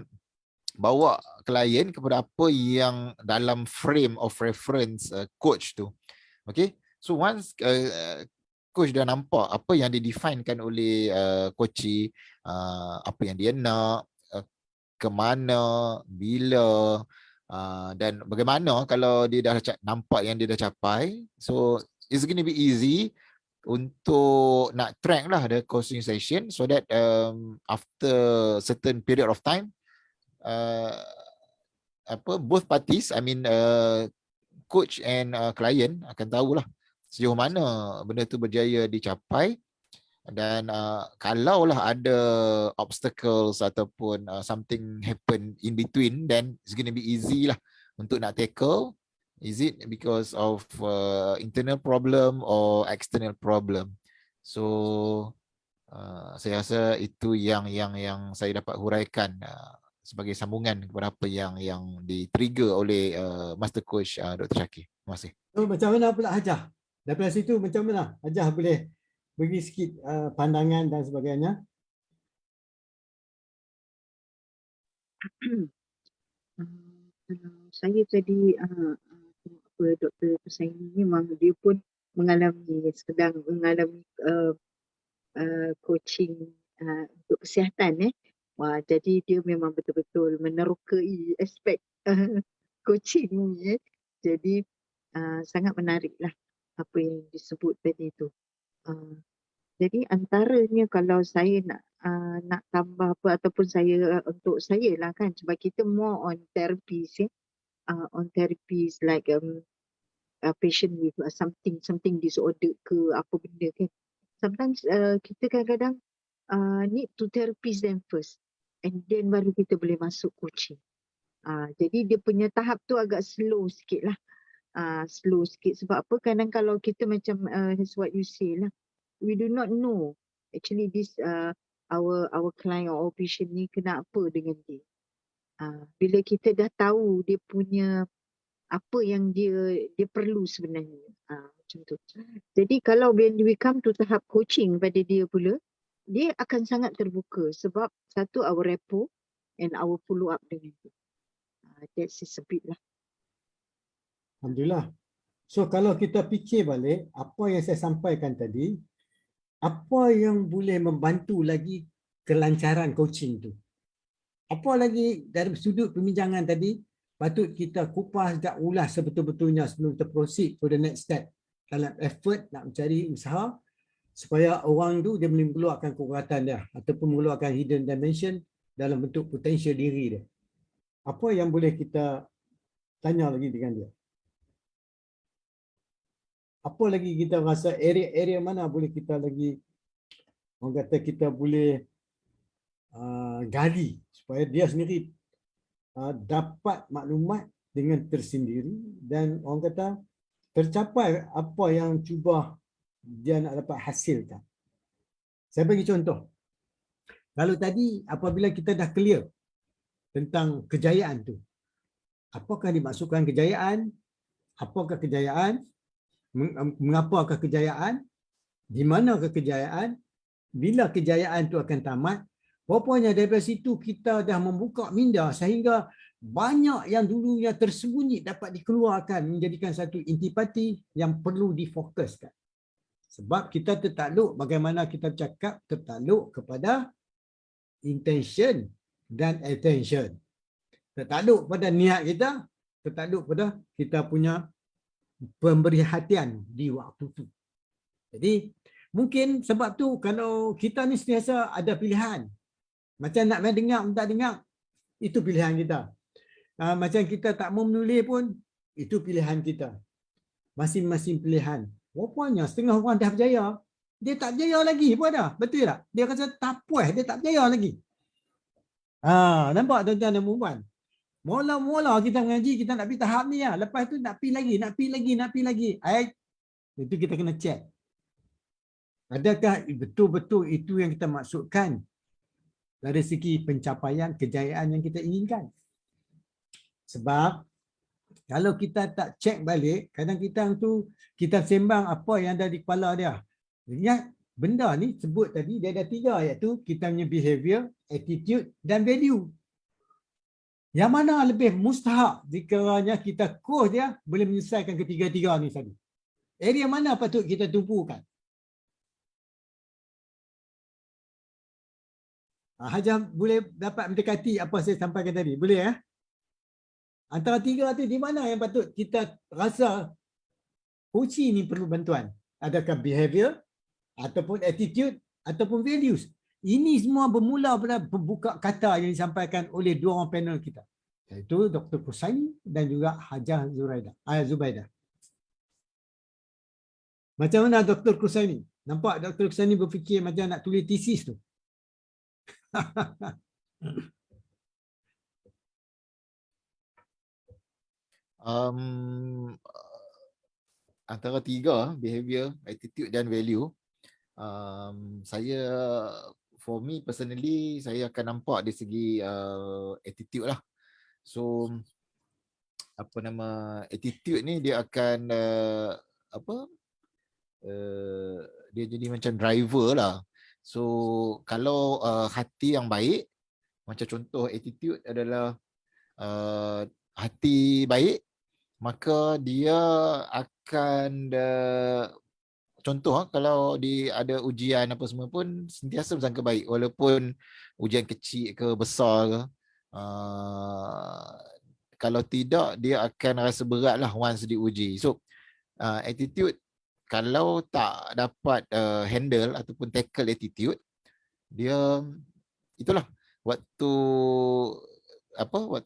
bawa klien kepada apa yang dalam frame of reference coach tu. Okay, so once coach dah nampak apa yang didefinekan oleh coach, apa yang dia nak, ke mana, bila, dan bagaimana kalau dia dah nampak yang dia dah capai. So it's going to be easy untuk nak track lah the coaching session, so that after certain period of time, both parties, coach and client akan tahulah sejauh mana benda tu berjaya dicapai. Dan kalaulah ada obstacles ataupun something happen in between, then it's going to be easy lah untuk nak tackle. Is it because of internal problem or external problem? So saya rasa itu yang saya dapat huraikan sebagai sambungan kepada apa yang di-trigger oleh Master Coach Dr. Shakir. Terima kasih. So, macam mana pula Hajah? Daripada situ macam mana? Hajah boleh bagi sikit pandangan dan sebagainya. Saya tadi Dr. Kursaini memang dia pun sedang mengalami coaching untuk kesihatan. Jadi dia memang betul-betul menerokai aspek coaching ni. Jadi sangat menariklah apa yang disebut tadi tu. Jadi antaranya kalau saya nak tambah apa, ataupun untuk saya lah kan, sebab kita more on therapies on therapies like a patient with something disorder ke apa benda kan. Sometimes kita kadang-kadang need to therapies them first, and then baru kita boleh masuk coaching. Jadi dia punya tahap tu agak slow sikit lah. Slow sikit sebab apa, kadang kalau kita macam as what you say lah, we do not know actually this our client or our patient ni kena apa dengan dia. Bila kita dah tahu dia punya apa yang dia perlu sebenarnya, macam tu. Jadi kalau when we come to tahap coaching pada dia pula, dia akan sangat terbuka sebab satu, our rapport and our follow up dengan dia. That's a bit lah. Alhamdulillah. So kalau kita fikir balik apa yang saya sampaikan tadi, apa yang boleh membantu lagi kelancaran coaching tu. Apa lagi dari sudut perbincangan tadi, patut kita kupas dan ulas sebetul-betulnya sebelum kita proceed to the next step dalam effort nak mencari usaha supaya orang tu dia boleh mengeluarkan kekuatan dia ataupun mengeluarkan hidden dimension dalam bentuk potential diri dia. Apa yang boleh kita tanya lagi dengan dia? Apa lagi kita rasa area-area mana boleh kita lagi, orang kata kita boleh gali supaya dia sendiri dapat maklumat dengan tersendiri dan orang kata tercapai apa yang cuba dia nak dapat hasilkan. Saya bagi contoh. Kalau tadi apabila kita dah clear tentang kejayaan tu, apakah dimaksudkan kejayaan? Apakah kejayaan? Mengapakah kejayaan? Di manakah kejayaan? Bila kejayaan tu akan tamat? Rupanya daripada situ kita dah membuka minda sehingga banyak yang dulunya tersembunyi dapat dikeluarkan menjadikan satu intipati yang perlu difokuskan. Sebab kita tertakluk, bagaimana kita cakap, tertakluk kepada intention dan attention. Tertakluk pada niat kita, tertakluk pada kita punya pemberhatian di waktu tu. Jadi mungkin sebab tu kalau kita ni sentiasa ada pilihan. Macam nak main dengar, tak dengar, itu pilihan kita. Macam kita tak mau menulis pun, itu pilihan kita. Masing-masing pilihan. Rupanya setengah orang dah berjaya, dia tak berjaya lagi pun ada. Betul tak? Dia rasa tak puas, dia tak berjaya lagi. Nampak tuan-tuan dan puan-puan? Mula-mula kita ngaji, kita nak pergi tahap ni lah. Lepas tu nak pergi lagi, nak pergi lagi. Itu kita kena check. Adakah betul-betul itu yang kita maksudkan dari segi pencapaian kejayaan yang kita inginkan? Sebab kalau kita tak cek balik, kadang kita sembang apa yang ada di kepala dia. Ingat, benda ni sebut tadi dia ada 3, iaitu kita punya behavior, attitude dan value. Yang mana lebih mustahak dikiranya kita coach dia boleh menyelesaikan ketiga-tiga ni tadi? Area mana patut kita tumpukan? Hajah boleh dapat mendekati apa saya sampaikan tadi? Boleh ya? Antara 3 tu di mana yang patut kita rasa coaching ni perlu bantuan? Adakah behavior ataupun attitude ataupun values? Ini semua bermula pada pembuka kata yang disampaikan oleh 2 orang panel kita, iaitu Dr. Kursaini dan juga Hajah Zubaidah. Macam mana Dr. Kursaini? Nampak Dr. Kursaini berfikir macam nak tulis tesis tu. Antara 3, behavior, attitude dan value, saya, for me personally, saya akan nampak dari segi attitude lah. So attitude ni dia akan dia jadi macam driver lah. So kalau hati yang baik, macam contoh attitude adalah hati baik, maka dia akan contoh kalau ada ujian apa semua pun sentiasa bersangka baik, walaupun ujian kecil ke besar ke. Kalau tidak, dia akan rasa berat lah once diuji. So attitude, kalau tak dapat handle ataupun tackle attitude, dia itulah waktu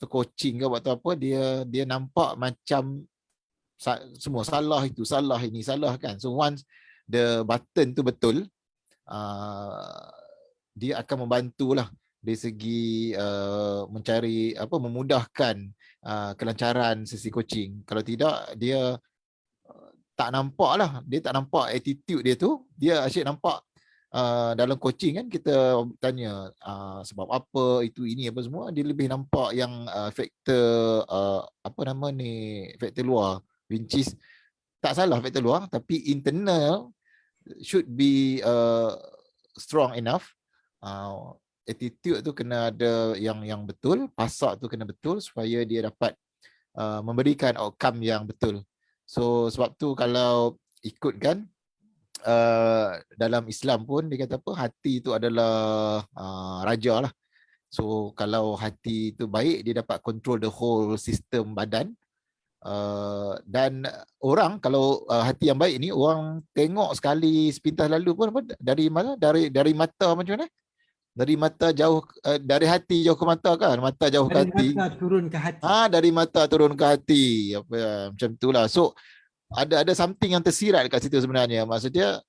coaching ke waktu apa, dia nampak macam semua salah, itu salah, ini salah kan. So once the button tu betul, dia akan membantulah dari segi mencari memudahkan kelancaran sesi coaching. Kalau tidak, dia tak nampak lah, dia tak nampak attitude dia tu. Dia asyik nampak dalam coaching kan, kita tanya sebab apa, itu ini apa semua, dia lebih nampak yang faktor faktor luar, which is tak salah faktor luar, tapi internal should be strong enough. Attitude tu kena ada yang betul, pasak tu kena betul supaya dia dapat memberikan outcome yang betul. So sebab tu kalau ikutkan dalam Islam pun dia kata apa, hati itu adalah raja lah. So kalau hati itu baik, dia dapat control the whole sistem badan. Dan orang kalau hati yang baik ni, orang tengok sekali sepintas lalu pun apa, dari mana, dari mata macam mana, dari mata jauh, dari hati jauh ke mata kan, mata jauh ke Dari hati, mata turun ke hati. dari mata turun ke hati, apa macam itulah. So ada something yang tersirat kat situ sebenarnya, maksudnya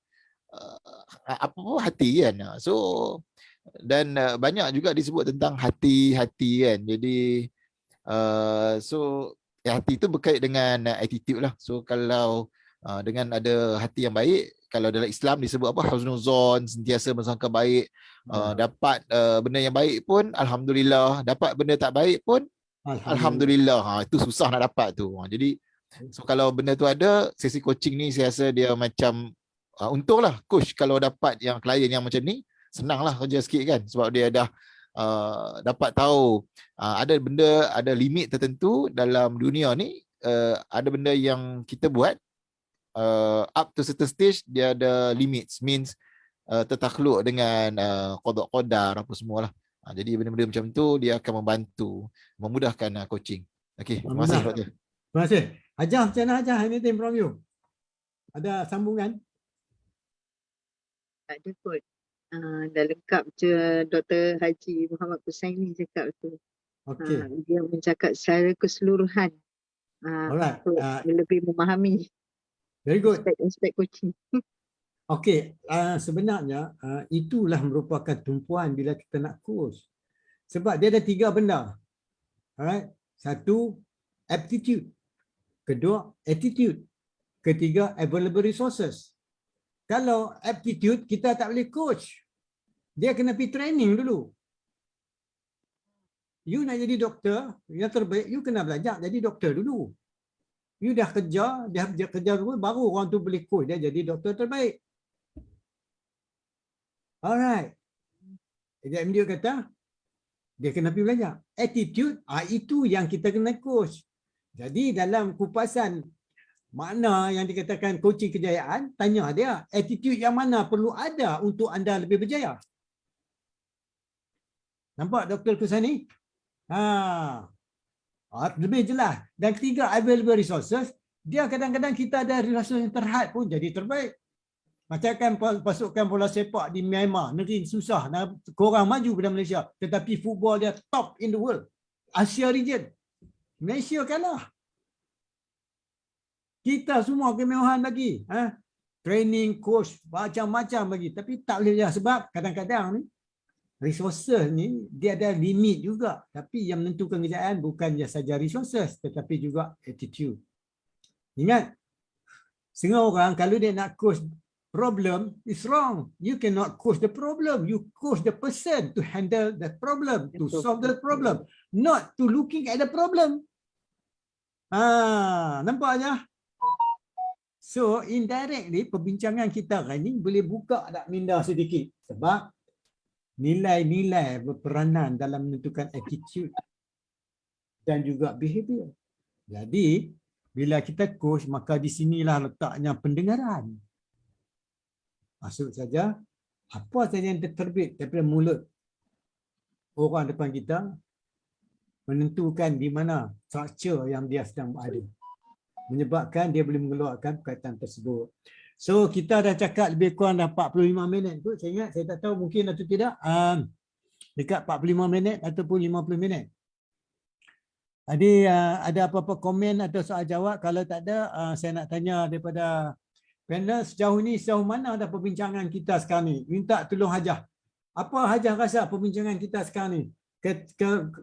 apa pun hati kan. So dan banyak juga disebut tentang hati kan. Jadi so hati itu berkait dengan attitude lah. So kalau dengan ada hati yang baik, kalau dalam Islam disebut apa, husnuzon, sentiasa bersangka baik. Dapat benda yang baik pun alhamdulillah, dapat benda tak baik pun alhamdulillah. Itu susah nak dapat tu. Jadi so kalau benda tu ada, sesi coaching ni saya rasa dia macam untunglah coach kalau dapat yang klien yang macam ni, senanglah kerja sikit kan, sebab dia dah dapat tahu ada benda, ada limit tertentu dalam dunia ni. Ada benda yang kita buat up to certain stage, dia ada limits, means tertakluk dengan qada qadar apa semualah. Jadi benda-benda macam tu dia akan membantu, memudahkan coaching. Okey, terima kasih doktor. Terima kasih. Hajah, macam mana Hajah? Anything from you? Ada sambungan? Tak ada kot. Dah lengkap je Dr. Haji Muhammad Husaini cakap tu. Okey. Dia mencakap secara keseluruhan. Alright. Untuk lebih memahami Very good. aspek coaching. Okey, sebenarnya itulah merupakan tumpuan bila kita nak coach. Sebab dia ada 3 benda. Alright. 1, aptitude. Kedua, attitude. Ketiga, available resources. Kalau aptitude, kita tak boleh coach. Dia kena pergi training dulu. You nak jadi doktor, yang terbaik, you kena belajar jadi doktor dulu. You dah kerja dulu, baru orang tu boleh coach dia jadi doktor terbaik. Alright. Jadi dia kata, dia kena pergi belajar. Attitude, itu yang kita kena coach. Jadi dalam kupasan makna yang dikatakan coaching kejayaan, tanya dia, attitude yang mana perlu ada untuk anda lebih berjaya? Nampak Dr. Kusani? Lebih jelas. Dan 3, available resources, dia kadang-kadang kita ada resources yang terhad pun jadi terbaik. Macam kan pasukan bola sepak di Myanmar, negeri susah, korang maju pada Malaysia, tetapi football dia top in the world. Asia region. Malaysia kalah. Kita semua kemewahan bagi. Training, coach, macam-macam bagi. Tapi tak boleh je sebab kadang-kadang ni, resources ni dia ada limit juga. Tapi yang menentukan kejayaan bukan saja resources, tetapi juga attitude. Ingat, setengah orang kalau dia nak coach problem, is wrong. You cannot coach the problem. You coach the person to handle the problem, to solve the problem. Not to looking at the problem. Nampak je? So indirectly perbincangan kita hari ni boleh buka tak minda sedikit. Sebab nilai-nilai berperanan dalam menentukan attitude dan juga behavior. Jadi bila kita coach, maka di sinilah letaknya pendengaran. Maksud saja, apa saja yang terbit daripada mulut orang depan kita menentukan di mana structure yang dia sedang berada, menyebabkan dia boleh mengeluarkan perkataan tersebut. So kita dah cakap lebih kurang dah 45 minit tu. Saya ingat, saya tak tahu mungkin atau tidak, dekat 45 minit ataupun 50 minit. Jadi ada apa-apa komen atau soal jawab? Kalau tak ada, saya nak tanya daripada panel, sejauh mana dah perbincangan kita sekarang ni? Minta tolong Hajah. Apa Hajah rasa perbincangan kita sekarang ni?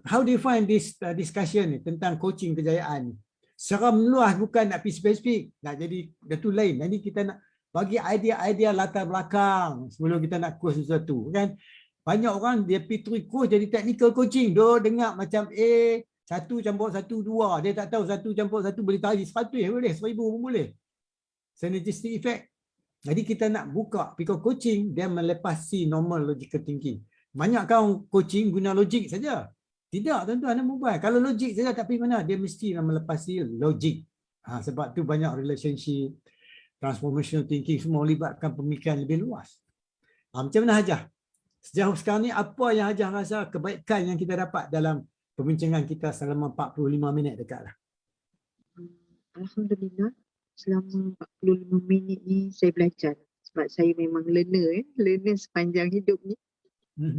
How do you find this discussion ni tentang coaching kejayaan ni? Secara meluas, bukan nak pergi spesifik, nak jadi tu lain. Jadi kita nak bagi idea-idea latar belakang sebelum kita nak coach sesuatu kan. Banyak orang dia pergi coach jadi technical coaching, dia dengar macam 1 campur 1 2, dia tak tahu 1 campur 1 boleh tarik 100 boleh, 1000 pun boleh. Synergistic effect. Jadi kita nak buka, because coaching dia melepasi normal logical thinking. Banyak kawan coaching guna logik saja. Tidak, tuan-tuan dan puan. Kalau logik saja tak pergi mana, dia mesti melepasi logik. Sebab tu banyak relationship, transformational thinking semua melibatkan pemikiran lebih luas. Macam mana Hajah? Sejauh sekarang ni apa yang Hajah rasa kebaikan yang kita dapat dalam perbincangan kita selama 45 minit dekat lah? Alhamdulillah, selama 45 minit ni saya belajar. Sebab saya memang learner sepanjang hidup ni.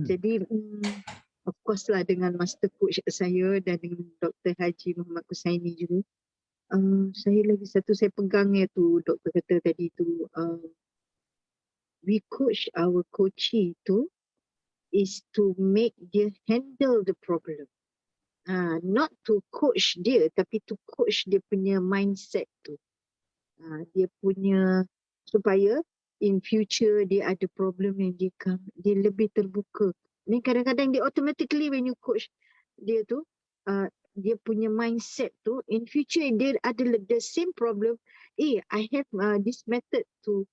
Jadi of course lah dengan master coach saya dan dengan Dr. Haji Muhammad Kusaini juga. Saya lagi satu saya pegang iaitu doktor kata tadi tu, we coach our coachee tu is to make dia handle the problem. Not to coach dia, tapi to coach dia punya mindset tu. Dia punya supaya in future dia ada problem yang dia lebih terbuka. Ni kadang-kadang dia automatically when you coach dia tu, dia punya mindset tu in future dia ada the same problem. I have this method to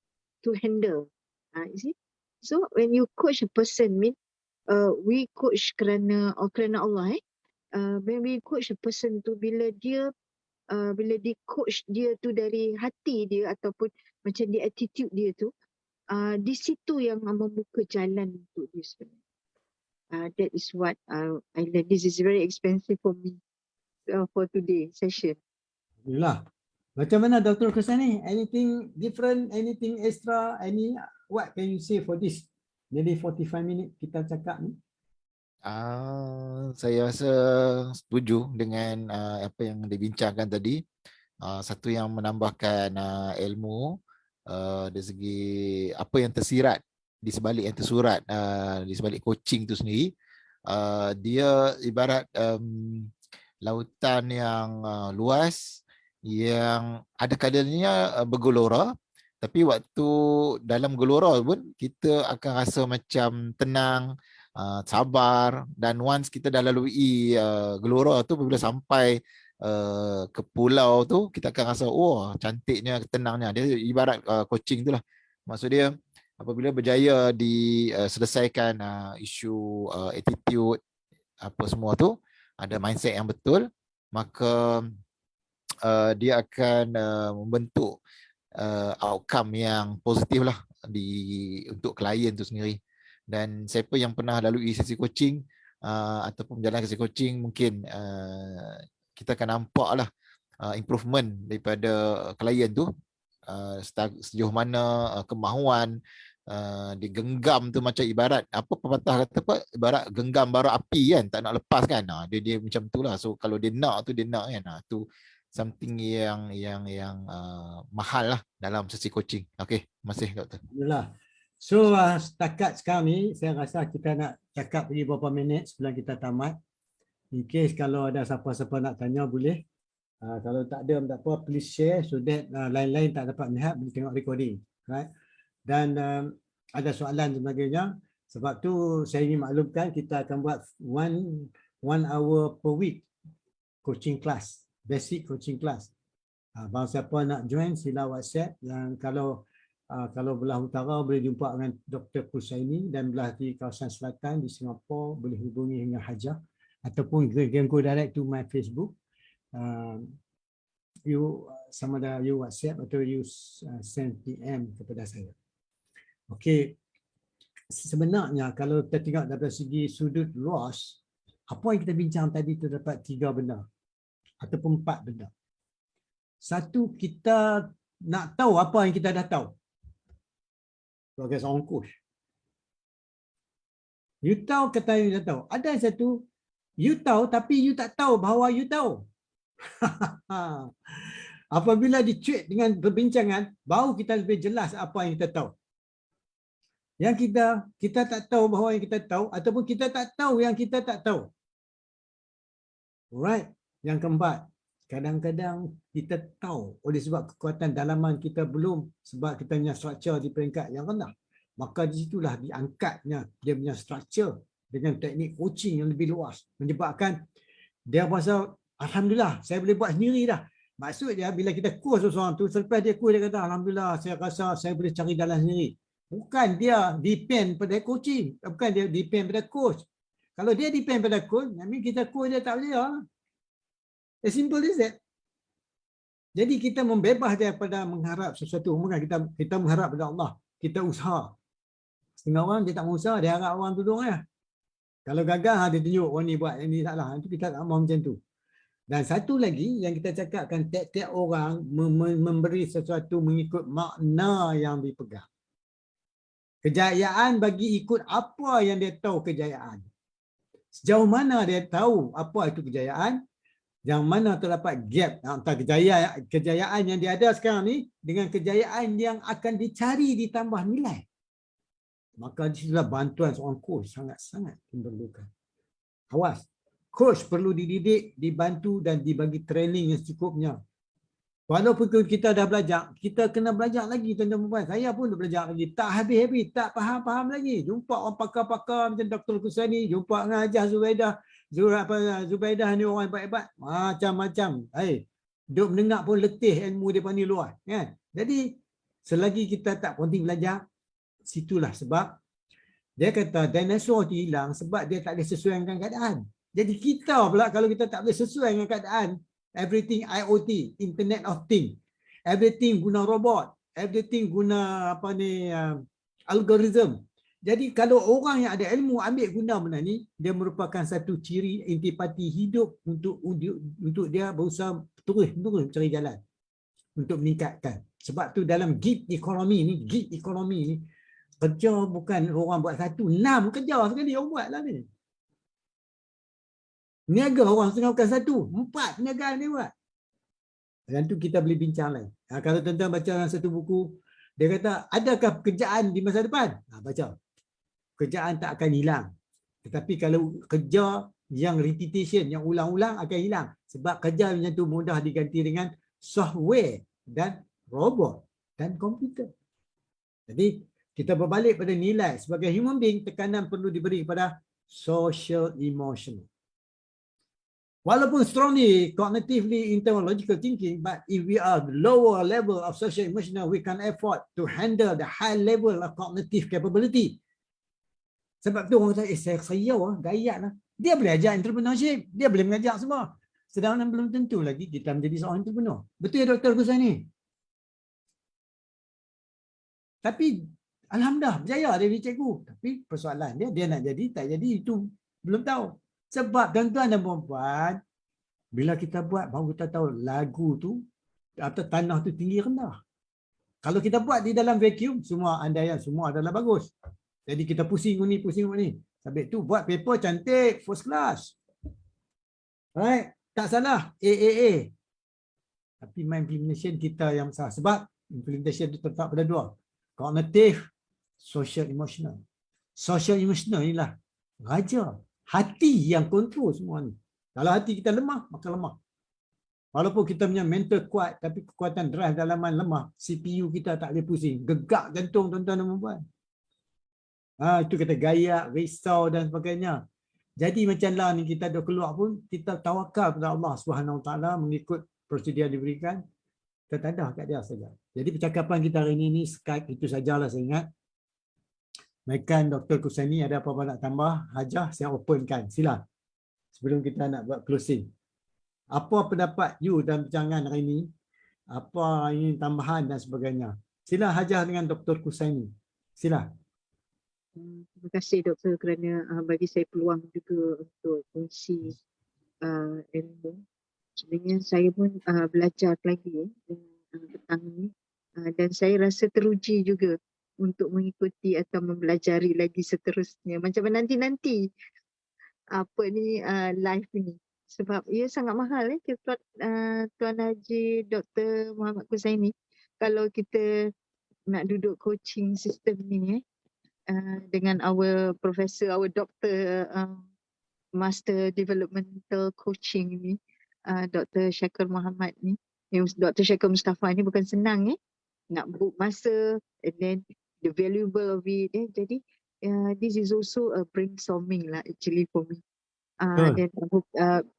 handle. You see? So when you coach a person, we coach kerana Allah. When we coach a person tu, bila dia coach dia tu dari hati dia ataupun macam di attitude dia tu, di situ yang membuka jalan untuk dia sebenarnya. That is what I learned. This is very expensive for me for today session. Alhamdulillah. Macam mana Dr. Kusaini? Anything different? Anything extra? What can you say for this? Jadi 45 minit kita cakap ni. Saya rasa setuju dengan apa yang dibincangkan tadi. Satu yang menambahkan ilmu dari segi apa yang tersirat di sebalik yang tersurat di sebalik coaching tu sendiri. Dia ibarat lautan yang luas yang ada kalanya bergelora, tapi waktu dalam gelora pun kita akan rasa macam tenang, sabar, dan once kita dah lalui gelora tu, bila sampai ke pulau tu kita akan rasa cantiknya, tenangnya. Dia ibarat coaching tu lah. Maksud dia apabila berjaya diselesaikan isu attitude apa semua tu, ada mindset yang betul, maka dia akan membentuk outcome yang positif lah untuk klien tu sendiri. Dan siapa yang pernah lalui sesi coaching ataupun menjalankan sesi coaching, mungkin kita akan nampak lah improvement daripada klien tu, sejauh mana kemahuan digenggam tu, macam ibarat apa pepatah kata apa, ibarat genggam bara api kan, tak nak lepas kan. Dia macam tu lah. So kalau dia nak tu, dia nak kan. Tu something yang mahal lah dalam sesi coaching. Okey, masih doktor. Alhamdulillah. So setakat sekarang ni saya rasa kita nak cakap lagi beberapa minit sebelum kita tamat. In case kalau ada siapa-siapa nak tanya boleh. Kalau tak ada, tak apa, please share so that lain-lain tak dapat melihat, boleh tengok recording. Right? Dan ada soalan dan sebagainya. Sebab tu saya ingin maklumkan kita akan buat one hour per week coaching class, basic coaching class. Bang siapa nak join sila WhatsApp. Dan kalau belah utara boleh jumpa dengan Dr. Kusaini, dan belah di kawasan selatan di Singapura boleh hubungi dengan Hajah, ataupun you can go direct to my Facebook. Sama ada you WhatsApp atau you send PM kepada saya. Okey. Sebenarnya kalau kita tengok dari segi sudut luas, apa yang kita bincang tadi terdapat 3 benda ataupun 4 benda. Satu, kita nak tahu apa yang kita dah tahu. Sebagai seorang coach. You tahu kata you dah tahu. Ada satu, you tahu tapi you tak tahu bahawa you tahu. Apabila dicuit dengan perbincangan, baru kita lebih jelas apa yang kita tahu. Yang kita tak tahu bahawa yang kita tahu, ataupun kita tak tahu yang kita tak tahu. Alright. Yang keempat, kadang-kadang kita tahu oleh sebab kekuatan dalaman kita belum, sebab kita punya structure di peringkat yang rendah. Maka di situlah diangkatnya dia punya structure dengan teknik coaching yang lebih luas. Menyebabkan dia rasa, alhamdulillah saya boleh buat sendiri dah. Maksud dia bila kita coach seseorang tu, selepas dia coach dia kata, alhamdulillah saya rasa saya boleh cari jalan sendiri. Bukan dia depend pada coaching, bukan dia depend pada coach. Kalau dia depend pada coach, I mean kita coach dia tak boleh lah. As simple as that. Jadi kita membebas daripada mengharap sesuatu. Bukan kita mengharap pada Allah. Kita usaha. Setengah orang dia tak mau usaha, dia harap orang tolong lah. Kalau gagal, dia tunjuk orang ni buat ini salah. Itu kita tak mahu macam tu. Dan satu lagi yang kita cakapkan, tiap-tiap orang memberi sesuatu mengikut makna yang dipegang. Kejayaan bagi ikut apa yang dia tahu kejayaan. Sejauh mana dia tahu apa itu kejayaan, yang mana terdapat gap antara kejayaan yang dia ada sekarang ni dengan kejayaan yang akan dicari ditambah nilai. Maka di situlah bantuan seorang coach sangat-sangat diperlukan. Awas, coach perlu dididik, dibantu dan dibagi training yang secukupnya. Walaupun kita dah belajar, kita kena belajar lagi tuan-tuan dan puan. Saya pun dah belajar lagi. Tak habis-habis, tak faham-faham lagi. Jumpa orang pakar-pakar macam Dr. Kusani, jumpa dengan Hajah Zubaidah ni orang hebat-hebat. Macam-macam. Duk mendengar pun letih ilmu daripada ni luar. Kan? Jadi, selagi kita tak penting belajar, situlah sebab dia kata dinosaur tu hilang sebab dia tak boleh sesuai dengan keadaan. Jadi kita pula kalau kita tak boleh sesuai dengan keadaan, everything IoT, Internet of Things, everything guna robot, everything guna algoritma. Jadi kalau orang yang ada ilmu ambil guna benda ni, dia merupakan satu ciri intipati hidup untuk dia berusaha terus cari jalan untuk meningkatkan. Sebab tu dalam gig economy ni kerja bukan orang buat satu, 6 kerja sekali orang buat lah ni. Niaga orang setengah bukan satu, 4 niaga ni buat. Dan tu kita boleh bincang lain. Kalau tuan-tuan baca dalam satu buku, dia kata, adakah pekerjaan di masa depan? Baca. Pekerjaan tak akan hilang. Tetapi kalau kerja yang repetition, yang ulang-ulang akan hilang. Sebab kerja macam tu mudah diganti dengan software dan robot dan komputer. Jadi, kita berbalik pada nilai. Sebagai human being, tekanan perlu diberi kepada social emotional. Walaupun strongly cognitively internal logical thinking, but if we are lower level of social emotional, we can afford to handle the high level of cognitive capability. Sebab tu orang kata, saya gaya lah. Dia boleh ajar entrepreneurship, dia boleh mengajar semua. Sedangkan belum tentu lagi kita menjadi seorang entrepreneur. Betul ya Dr. Kusani? Tapi alhamdulillah berjaya dia jadi cikgu. Tapi persoalan dia nak jadi tak jadi itu belum tahu. Sebab tuan-tuan dan puan-puan, bila kita buat baru kita tahu lagu tu atau tanah tu tinggi rendah. Kalau kita buat di dalam vacuum, semua andaian semua adalah bagus. Jadi kita pusing ni. Sampai tu buat paper cantik, first class. Right? Tak salah. A. Tapi implementation kita yang salah. Sebab implementation itu terletak pada dua. Cognitive, social emotional. Social emotional inilah raja. Hati yang kontrol semua ni. Kalau hati kita lemah, maka lemah. Walaupun kita punya mental kuat, tapi kekuatan drive dalaman lemah, CPU kita tak boleh pusing. Gegak jantung tuan-tuan dan puan-puan. Itu kata gaya, risau dan sebagainya. Jadi macam lah ni kita dah keluar pun, kita tawakal kepada Allah SWT mengikut prosedur yang diberikan. Kita tadah kat dia saja. Jadi percakapan kita hari ini Skype itu sajalah saya ingat. Maikan Dr. Kusani ada apa-apa nak tambah? Hajah saya openkan. Sila. Sebelum kita nak buat closing. Apa pendapat you dalam perbincangan hari ini? Apa ingin tambahan dan sebagainya? Sila Hajah dengan Dr. Kusani. Sila. Terima kasih doktor kerana bagi saya peluang juga untuk kongsi ilmu. Sebenarnya saya pun belajar lagi petang ini dan saya rasa teruji juga untuk mengikuti atau mempelajari lagi seterusnya. Macam nanti-nanti apa ni live ni. Sebab ia sangat mahal Tuan Haji Dr. Muhammad Kusani. Kalau kita nak duduk coaching sistem ni dengan our professor, our doctor master developmental coaching ni, Dr. Syakir Muhammad ni, Dr. Syakir Mustafa ni bukan senang nak book masa and then the valuable of it. Jadi this is also a brainstorming lah actually for me. Then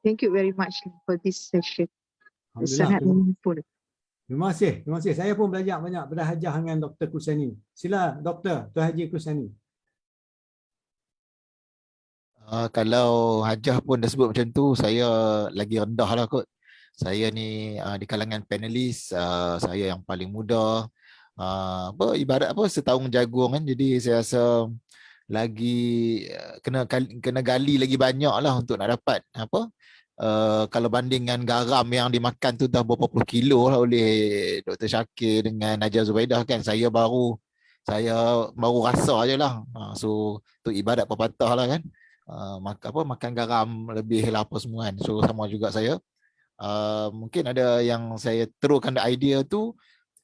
thank you very much for this session. Sangat meaningful. Terima kasih. Saya pun belajar banyak pada Hajah dengan Dr. Kusani. Sila Dr. Tuan Haji Kusani. Kalau Hajah pun dah sebut macam tu, saya lagi rendah lah kot. Saya ni di kalangan panelis, saya yang paling muda. Apa ibarat apa setahun jagung kan, jadi saya rasa lagi kena gali lagi banyak lah untuk nak dapat apa kalau banding dengan garam yang dimakan tu dah berapa puluh kilo lah oleh Dr. Syakir dengan Najah Zubaidah kan. Saya baru rasa je lah. So tu ibarat pepatah lah kan. Makan garam lebih lah apa semua kan. So sama juga saya. Mungkin ada yang saya teruskan idea tu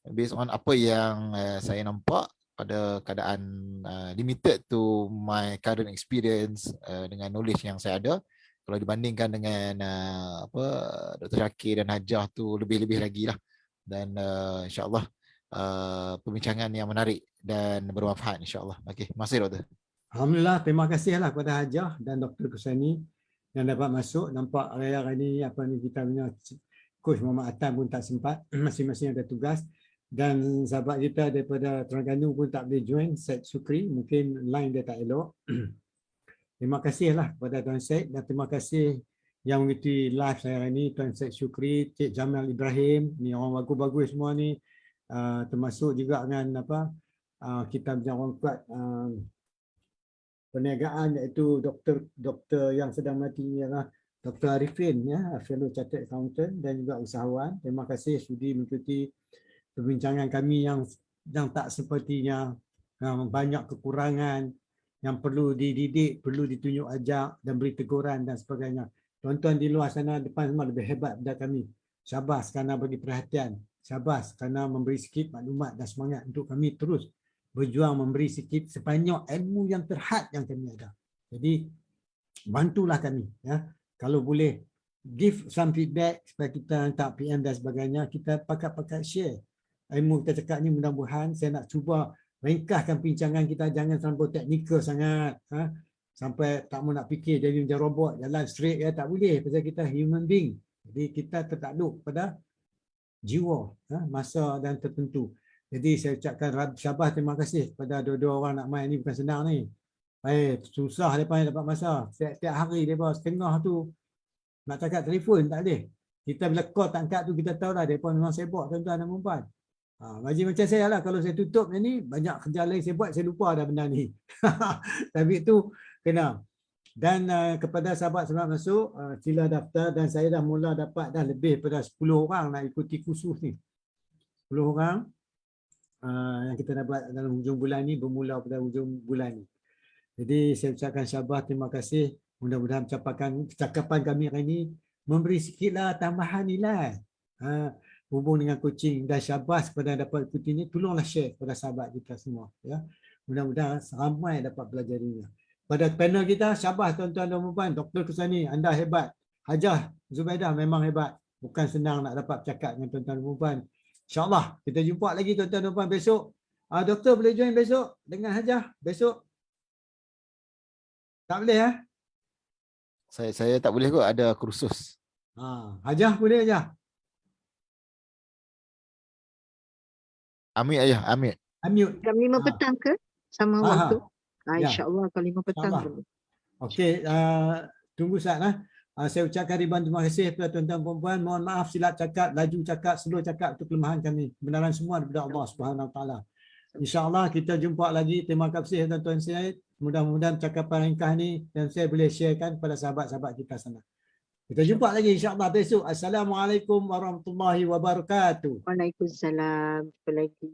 based on apa yang saya nampak pada keadaan limited to my current experience dengan knowledge yang saya ada. Kalau dibandingkan dengan Dr. Syakir dan Hajah tu lebih-lebih lagi lah. Dan insyaAllah perbincangan yang menarik dan bermanfaat insyaAllah. Okey, terima kasih Doktor. Alhamdulillah, terima kasihlah kepada Hajah dan Dr. Kusani yang dapat masuk. Nampak hari ni kita punya Coach Muhammad Atan pun tak sempat, masing-masing ada tugas. Dan sahabat kita daripada Terengganu pun tak boleh join, Syed Syukri, mungkin line dia tak elok. Terima kasihlah kepada Tuan Syed dan terima kasih yang mengikuti live saya hari ini, Tuan Syed Syukri, Cik Jamal Ibrahim, ni orang bagus-bagus semua ni, termasuk juga dengan kita punya orang kuat perniagaan, iaitu doktor yang sedang mati ialah Dr. Arifin, ya, fellow chartered accountant dan juga usahawan. Terima kasih sudi mengikuti perbincangan kami yang tak sepertinya banyak kekurangan yang perlu dididik, perlu ditunjuk ajak dan beri teguran dan sebagainya. Tuan-tuan di luar sana depan semua lebih hebat daripada kami. Syabas kerana bagi perhatian. Syabas kerana memberi sikit maklumat dan semangat untuk kami terus berjuang memberi sikit sebanyak ilmu yang terhad yang kami ada. Jadi bantulah kami, ya. Kalau boleh give some feedback supaya kita hantar PM dan sebagainya, kita pakat-pakat share ilmu kita cakap ni. Mudah-mudahan saya nak cuba ringkaskan perbincangan kita, jangan terlalu teknikal sangat, sampai tak mau nak fikir jadi macam robot jalan straight, ya, tak boleh, pasal kita human being. Jadi kita tertakluk pada jiwa, masa dan tertentu. Jadi saya ucapkan syabas, terima kasih kepada dua-dua orang nak main ni, bukan senang ni. Susah mereka dapat masa. Setiap hari mereka setengah tu nak cakap telefon tak boleh. Kita bila call tak angkat tu kita tahu lah mereka memang sibuk, tuan-tuan dan puan. Macam saya lah, kalau saya tutup ni banyak kerja lain saya buat, saya lupa dah benda ni. Tapi tu kena. Dan kepada sahabat-sahabat masuk, sila daftar, dan saya dah mula dapat dah lebih pada 10 orang nak ikuti kursus ni. 10 orang yang kita dah buat dalam hujung bulan ni, bermula pada hujung bulan ni. Jadi saya ucapkan syabas, terima kasih. Mudah-mudahan cakapan kami hari ini memberi sikitlah tambahan nilai hubung dengan coaching, dan syabas kepada yang dapat ikuti ini, tolonglah share kepada sahabat kita semua, ya. Mudah-mudahan ramai dapat pelajarinya. Pada panel kita, syabas tuan-tuan dan puan-puan. Dr. Kusani, anda hebat. Hajah Zubaidah memang hebat. Bukan senang nak dapat bercakap dengan tuan-tuan dan puan-puan. InsyaAllah kita jumpa lagi tuan-tuan dan puan besok. Doktor boleh join besok dengan Hajah besok? Tak boleh, ya? Saya tak boleh kot, ada kursus. Hajah boleh, Hajah? Ambil ayah, ambil. Jam 5 petang ke? Sama waktu? Ya. InsyaAllah kalau 5 petang. Okey, tunggu saat lah. Saya ucapkan ribuan terima kasih kepada tuan-tuan puan-puan. Mohon maaf silap cakap, laju cakap, slow cakap, itu kelemahan kami. Kebenaran semua daripada Allah Subhanahu Wa Taala. InsyaAllah kita jumpa lagi. Terima kasih tuan-tuan Syed. Mudah-mudahan cakapan ringkas ni dan saya boleh sharekan kepada sahabat-sahabat kita sana. Kita jumpa lagi insyaAllah besok. Assalamualaikum warahmatullahi wabarakatuh. Waalaikumsalam. Jumpa lagi.